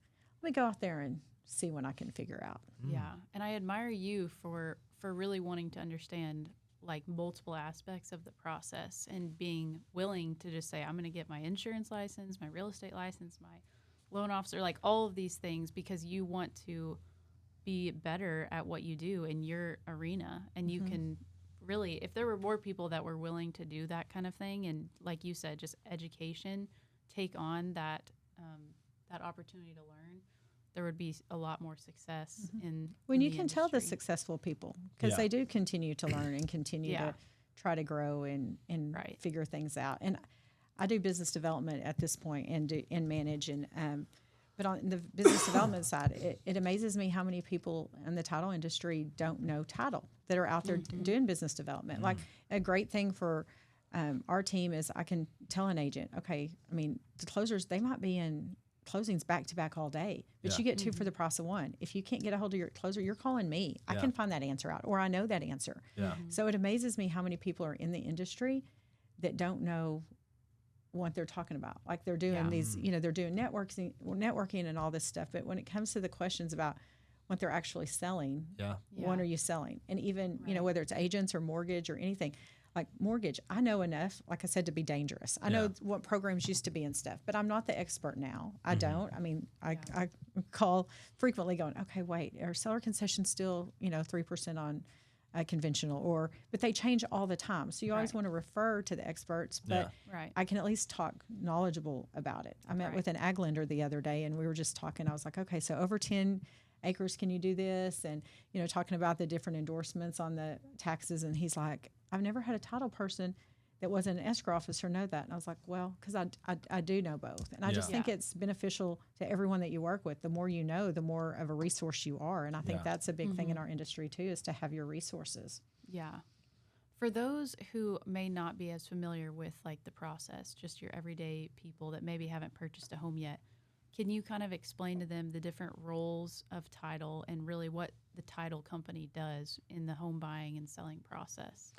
go out there and see what I can figure out. Yeah, and I admire you for really wanting to understand like multiple aspects of the process and being willing to just say, I'm going to get my insurance license, my real estate license, my loan officer, like all of these things because you want to be better at what you do in your arena. And you can really, if there were more people that were willing to do that kind of thing, and like you said, just education, take on that that opportunity to learn, there would be a lot more success in When in you the can tell the industry. successful people, because Yeah. they do continue to learn and continue Yeah. to try to grow and Right. figure things out. And I do business development at this point and manage but on the business development side, it amazes me how many people in the title industry don't know title that are out there doing business development. Like a great thing for our team is I can tell an agent, okay, I mean, the closers, they might be in closings back to back all day, but Yeah. you get two for the price of one. If you can't get a hold of your closer, you're calling me. I Yeah. can find that answer out, or I know that answer. Yeah. So it amazes me how many people are in the industry that don't know what they're talking about. Like they're doing Yeah. these, they're doing networking and all this stuff. But when it comes to the questions about what they're actually selling, Yeah. what are you selling? And even, Right. whether it's agents or mortgage or anything, like mortgage, I know enough, like I said, to be dangerous. I Yeah. know what programs used to be and stuff, but I'm not the expert now. I don't. I mean, Yeah. I call frequently going, okay, wait, are seller concessions still, 3% on conventional but they change all the time. So you always Right. want to refer to the experts, but Right. I can at least talk knowledgeable about it. I met Right. with an ag lender the other day and we were just talking. I was like, okay, so over 10 acres, can you do this? And, talking about the different endorsements on the taxes. And he's like, I've never had a title person that wasn't an escrow officer know that. And I was like, well, because I do know both. And I just Yeah. think it's beneficial to everyone that you work with. The more you know, the more of a resource you are. And I think Yeah. that's a big thing in our industry too, is to have your resources. Yeah. For those who may not be as familiar with like the process, just your everyday people that maybe haven't purchased a home yet, can you kind of explain to them the different roles of title and really what the title company does in the home buying and selling process?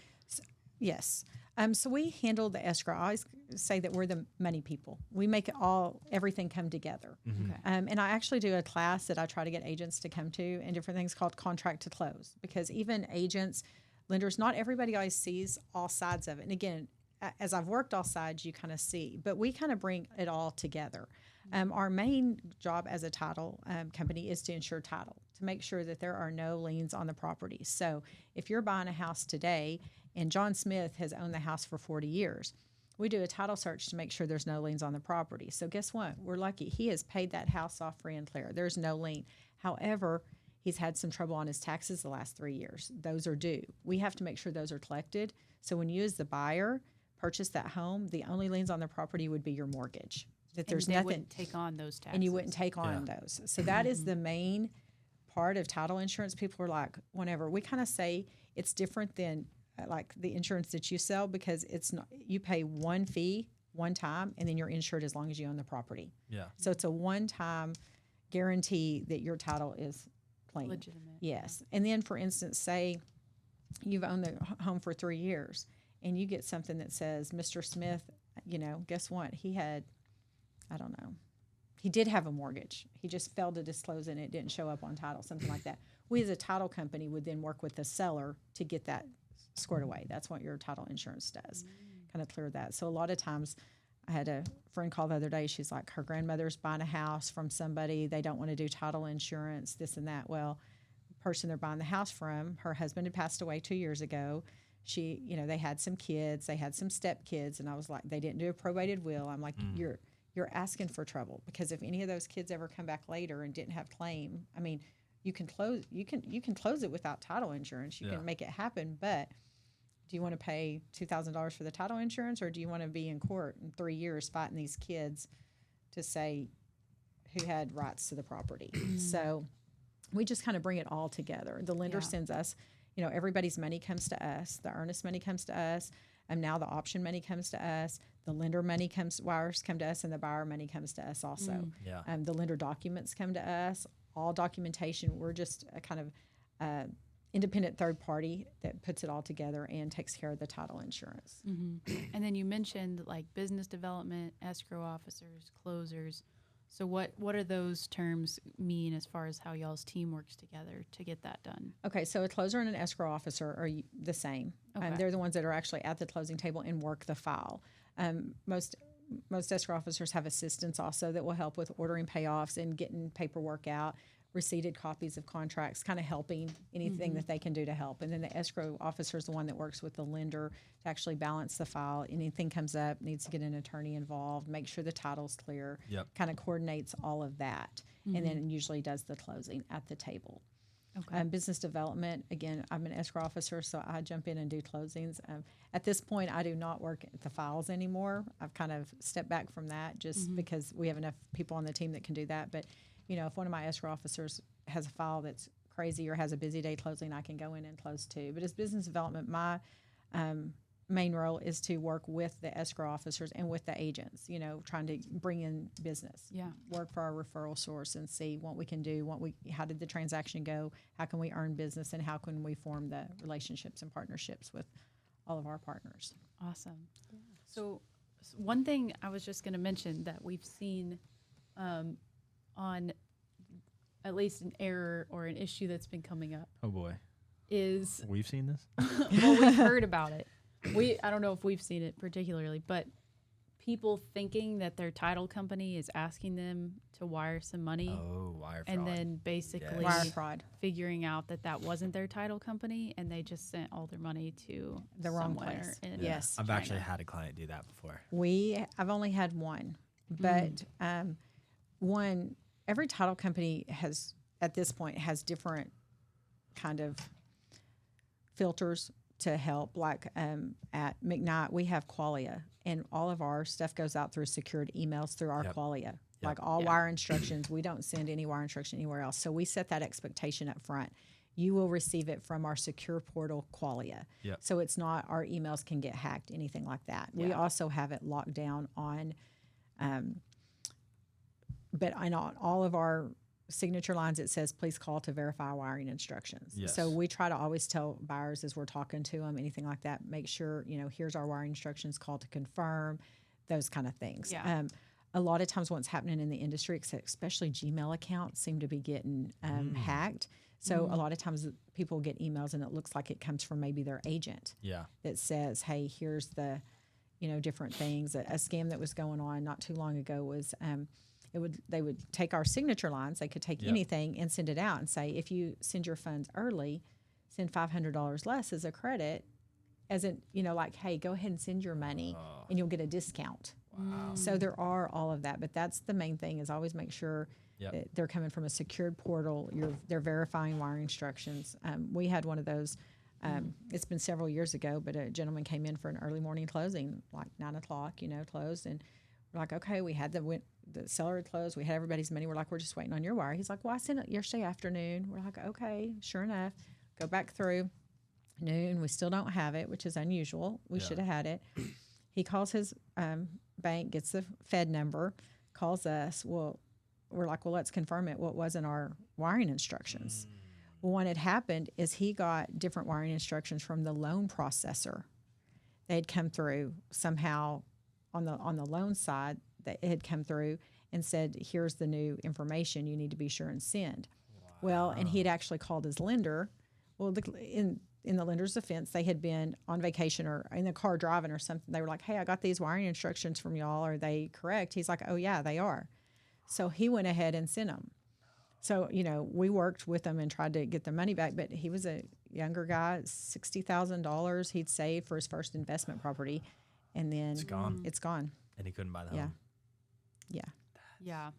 Yes. So we handle the escrow. I always say that we're the money people. We make everything come together. Okay. And I actually do a class that I try to get agents to come to and different things called contract to close, because even agents, lenders, not everybody always sees all sides of it. And again, as I've worked all sides, you kind of see, but we kind of bring it all together. Our main job as a title company is to ensure title, to make sure that there are no liens on the property. So if you're buying a house today and John Smith has owned the house for 40 years, we do a title search to make sure there's no liens on the property. So guess what? We're lucky. He has paid that house off free and clear. There's no lien. However, he's had some trouble on his taxes the last 3 years. Those are due. We have to make sure those are collected. So when you as the buyer purchase that home, the only liens on the property would be your mortgage. That there's and they nothing, wouldn't take on those taxes. and you wouldn't take on those. So that is the main part of title insurance. People are like, whenever we kind of say it's different than like the insurance that you sell, because it's not, you pay one fee one time and then you're insured as long as you own the property. Yeah. So it's a one-time guarantee that your title is clean. legitimate. Yes. And then, for instance, say you've owned the home for 3 years and you get something that says, Mr. Smith, guess what? He had, I don't know, he did have a mortgage. He just failed to disclose it and it didn't show up on title, something like that. We as a title company would then work with the seller to get that squared away. That's what your title insurance does, kind of clear that. So a lot of times, I had a friend call the other day. She's like, her grandmother's buying a house from somebody. They don't want to do title insurance, this and that. Well, the person they're buying the house from, her husband had passed away 2 years ago. She, they had some kids. They had some stepkids. And I was like, they didn't do a probated will. I'm like, you're asking for trouble, because if any of those kids ever come back later and didn't have claim, I mean, you can close it without title insurance. You can make it happen, but do you want to pay $2,000 for the title insurance, or do you want to be in court in 3 years fighting these kids to say who had rights to the property? So we just kind of bring it all together. The lender Yeah. sends us, everybody's money comes to us. The earnest money comes to us. And now the option money comes to us. The lender money wires come to us, and the buyer money comes to us also. Yeah. The lender documents come to us. All documentation. We're just a kind of independent third party that puts it all together and takes care of the title insurance. And then you mentioned like business development, escrow officers, closers. So what do those terms mean as far as how y'all's team works together to get that done? Okay, so a closer and an escrow officer are the same. Okay. They're the ones that are actually at the closing table and work the file. Most escrow officers have assistants also that will help with ordering payoffs and getting paperwork out, receipted copies of contracts, kind of helping anything that they can do to help. And then the escrow officer is the one that works with the lender to actually balance the file. Anything comes up, needs to get an attorney involved, make sure the title's clear, kind of coordinates all of that, and then usually does the closing at the table. Okay. Business development, again, I'm an escrow officer, so I jump in and do closings. At this point, I do not work at the files anymore. I've kind of stepped back from that just because we have enough people on the team that can do that. But, if one of my escrow officers has a file that's crazy or has a busy day closing, I can go in and close too. But as business development, my main role is to work with the escrow officers and with the agents, trying to bring in business. Yeah. Work for our referral source and see what we can do, how did the transaction go, how can we earn business, and how can we form the relationships and partnerships with all of our partners. Awesome. Yeah. So one thing I was just going to mention that we've seen on at least an error or an issue that's been coming up Oh boy, is, we've seen this. well, we've heard about it. I don't know if we've seen it particularly, but people thinking that their title company is asking them to wire some money, Oh, wire fraud. and then basically Wire fraud. figuring out that wasn't their title company, and they just sent all their money to The wrong somewhere place. in Yes. I've China. actually had a client do that before. I've only had one, but every title company at this point has different kind of filters to help. Like at McKnight, we have Qualia, and all of our stuff goes out through secured emails through our Qualia. Like all wire instructions, we don't send any wire instruction anywhere else. So we set that expectation up front. You will receive it from our secure portal Qualia. Yep. So it's not our emails can get hacked, anything like that. We also have it locked down on, but on all of our signature lines, it says, please call to verify wiring instructions. Yes. So we try to always tell buyers as we're talking to them, anything like that, make sure, here's our wiring instructions, call to confirm, those kind of things. Yeah. A lot of times what's happening in the industry, especially Gmail accounts, seem to be getting hacked. So a lot of times people get emails and it looks like it comes from maybe their agent that says, hey, here's the, different things. A scam that was going on not too long ago was they would take our signature lines, they could take anything and send it out and say, if you send your funds early, send $500 less as a credit, like, hey, go ahead and send your money and you'll get a discount. Wow. So there are all of that, but that's the main thing is always make sure that they're coming from a secured portal. They're verifying wiring instructions. We had one of those. It's been several years ago, but a gentleman came in for an early morning closing, like 9 o'clock, closed, and we're like, okay, we had the seller had closed. We had everybody's money. We're like, we're just waiting on your wire. He's like, well, I sent it yesterday afternoon. We're like, okay, sure enough. Go back through noon. We still don't have it, which is unusual. We should have had it. He calls his bank, gets the Fed number, calls us. Well, we're like, well, let's confirm it. What wasn't our wiring instructions? Well, what had happened is he got different wiring instructions from the loan processor. They had come through somehow on the loan side. That it had come through and said, here's the new information you need to be sure and send. Wow. Well, and he had actually called his lender. Well, in the lender's defense, they had been on vacation or in the car driving or something. They were like, hey, I got these wiring instructions from y'all. Are they correct? He's like, oh, yeah, they are. So he went ahead and sent them. So, we worked with them and tried to get the money back, but he was a younger guy, $60,000 he'd saved for his first investment property. And then it's gone. And he couldn't buy the home. Yeah. Yeah,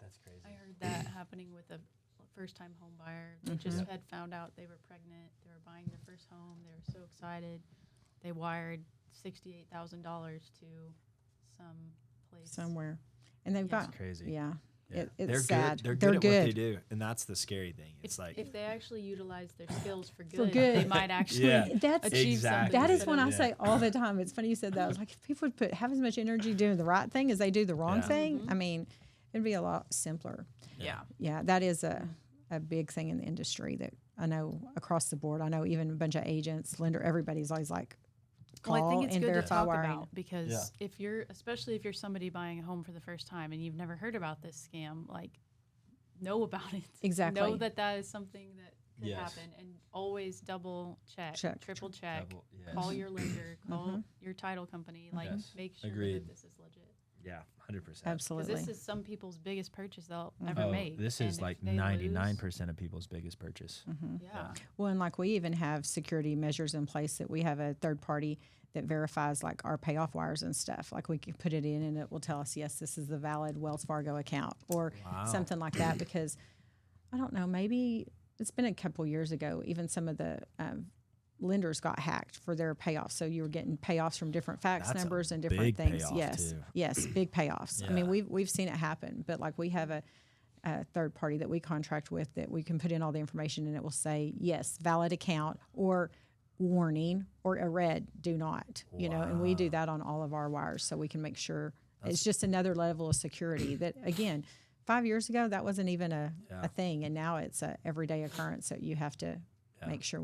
that's crazy. I heard that happening with a first-time home buyer. They just had found out they were pregnant. They were buying their first home. They were so excited. They wired $68,000 to some place Somewhere. And they've That's got crazy. Yeah. It's They're sad. good. They're good at what they do, and that's the scary thing. It's like if they actually utilize their skills for For good, good. they might actually That's achieve exactly. something. That is instead when of- I say all the time. It's funny you said that. I was like, if people would have as much energy doing the right thing as they do the wrong Yeah. thing, I mean, it'd be a lot simpler. Yeah. Yeah, that is a big thing in the industry that I know across the board. I know even a bunch of agents, lender, everybody's always like, call Well, I think it's and good to verify talk wiring. about because especially if you're somebody buying a home for the first time and you've never heard about this scam, like, know about it. Exactly. Know that is something that could Yes. happen, and always double check, triple check. Double- yes. Call your lender, call your title company. Like, Yes. make sure Agreed. that this is legit. Yeah, 100%. Because Absolutely. this is some people's biggest purchase they'll ever make. This and is if like they lose- 99% of people's biggest purchase. Yeah. Well, and like we even have security measures in place that we have a third party that verifies like our payoff wires and stuff. Like we can put it in and it will tell us, yes, this is the valid Wells Fargo account or something like that. Because I don't know, maybe it's been a couple years ago, even some of the lenders got hacked for their payoffs. So you were getting payoffs from different fax That's a numbers and different big things. payoff, Yes. too. Yes. Big payoffs. I mean, we've seen it happen, but like we have a third party that we contract with that we can put in all the information and it will say, yes, valid account or warning or a red, do not, you know, and we do that on all of our wires so we can make sure it's just another level of security that, again, 5 years ago, that wasn't even a thing. And now it's a everyday occurrence that you have to make sure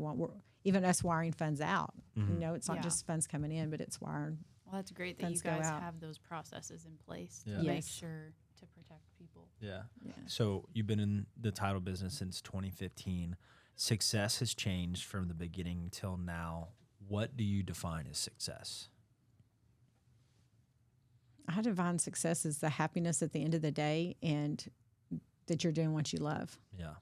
even us wiring funds out, you know, it's not just funds coming in, but it's wiring. Well, that's great that Funds you go guys out. have those processes in place to Yeah. make Yes. sure to protect people. Yeah. So you've been in the title business since 2015. Success has changed from the beginning till now. What do you define as success? I define success as the happiness at the end of the day and that you're doing what you love. Yeah.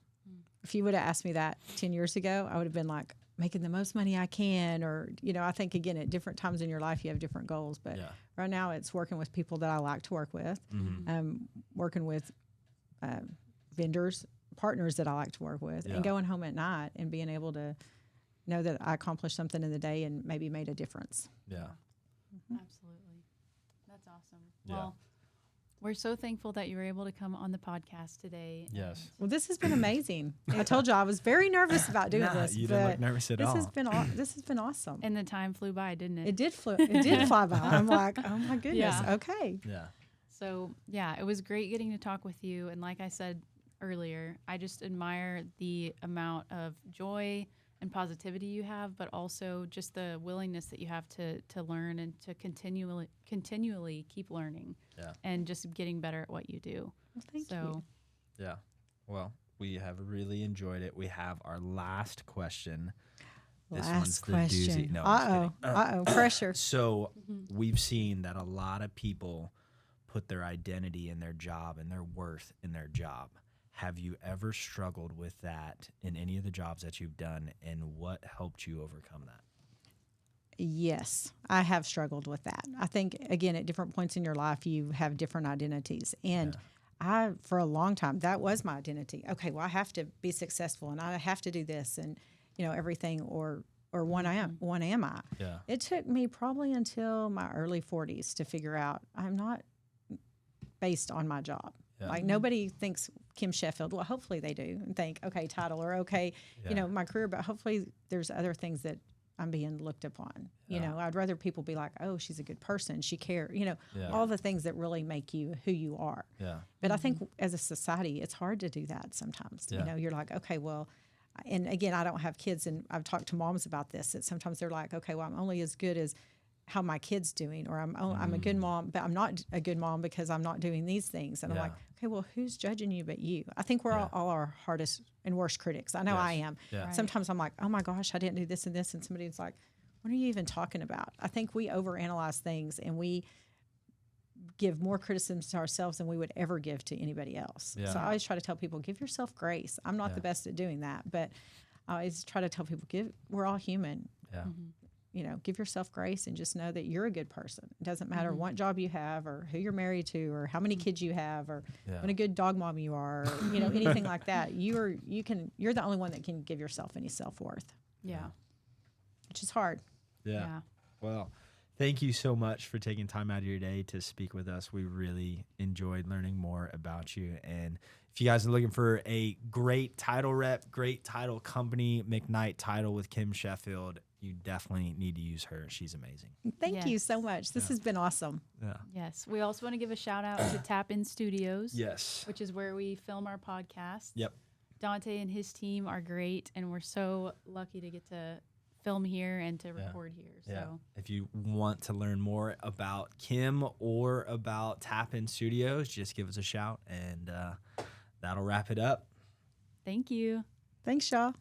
If you would have asked me that 10 years ago, I would have been like making the most money I can, or, you know, I think again, at different times in your life, you have different goals, but right now it's working with people that I like to work with, working with vendors, partners that I like to work with, and going home at night and being able to know that I accomplished something in the day and maybe made a difference. Yeah. Absolutely. That's awesome. Yeah. Well, we're so thankful that you were able to come on the podcast today. Yes. Well, this has been amazing. I told you I was very nervous about doing this, You but didn't look nervous at this all. this has been awesome. And the time flew by, didn't it? It did fly by. I'm like, oh my goodness. Yeah. Okay. Yeah. So, yeah, it was great getting to talk with you. And like I said earlier, I just admire the amount of joy and positivity you have, but also just the willingness that you have to learn and to continually keep learning and just getting better at what you do. Well, thank you. Yeah. Well, we have really enjoyed it. We have our last question. This one's Last the question. doozy. No, I'm just kidding. Pressure. So we've seen that a lot of people put their identity in their job and their worth in their job. Have you ever struggled with that in any of the jobs that you've done, and what helped you overcome that? Yes, I have struggled with that. I think, again, at different points in your life, you have different identities. And I, for a long time, that was my identity. Okay, well, I have to be successful and I have to do this and, you know, everything or one am I? Yeah. It took me probably until my early 40s to figure out I'm not based on my job. Yeah. Like nobody thinks Kim Sheffield. Well, hopefully they do and think, okay, title or okay, you know, my career, but hopefully there's other things that I'm being looked upon. You know, I'd rather people be like, oh, she's a good person. She cares, you know, all the things that really make you who you are. Yeah. But I think as a society, it's hard to do that sometimes. You know, you're like, okay, well, and again, I don't have kids, and I've talked to moms about this, that sometimes they're like, okay, well, I'm only as good as how my kid's doing, or I'm a good mom, but I'm not a good mom because I'm not doing these things. And I'm like, okay, well, who's judging you but you? I think we're all our hardest and worst critics. I know I am. Yeah. Sometimes I'm like, oh my gosh, I didn't do this and this. And somebody's like, what are you even talking about? I think we overanalyze things and we give more criticism to ourselves than we would ever give to anybody else. Yeah. So I always try to tell people, give yourself grace. I'm not the best at doing that, but I always try to tell people, we're all human. Yeah. You know, give yourself grace and just know that you're a good person. It doesn't matter what job you have or who you're married to or how many kids you have or what a good dog mom you are, or, you know, anything like that. You're the only one that can give yourself any self-worth. Yeah. Which is hard. Yeah. Well, thank you so much for taking time out of your day to speak with us. We really enjoyed learning more about you. And if you guys are looking for a great title rep, great title company, McKnight Title with Kim Sheffield, you definitely need to use her. She's amazing. Thank you so much. This has been awesome. Yeah. Yes. We also want to give a shout out to Tap In Studios. Yes. Which is where we film our podcast. Yep. Dante and his team are great, and we're so lucky to get to film here and to record here. So if you want to learn more about Kim or about Tap In Studios, just give us a shout, and that'll wrap it up. thank you. Thanks, y'all.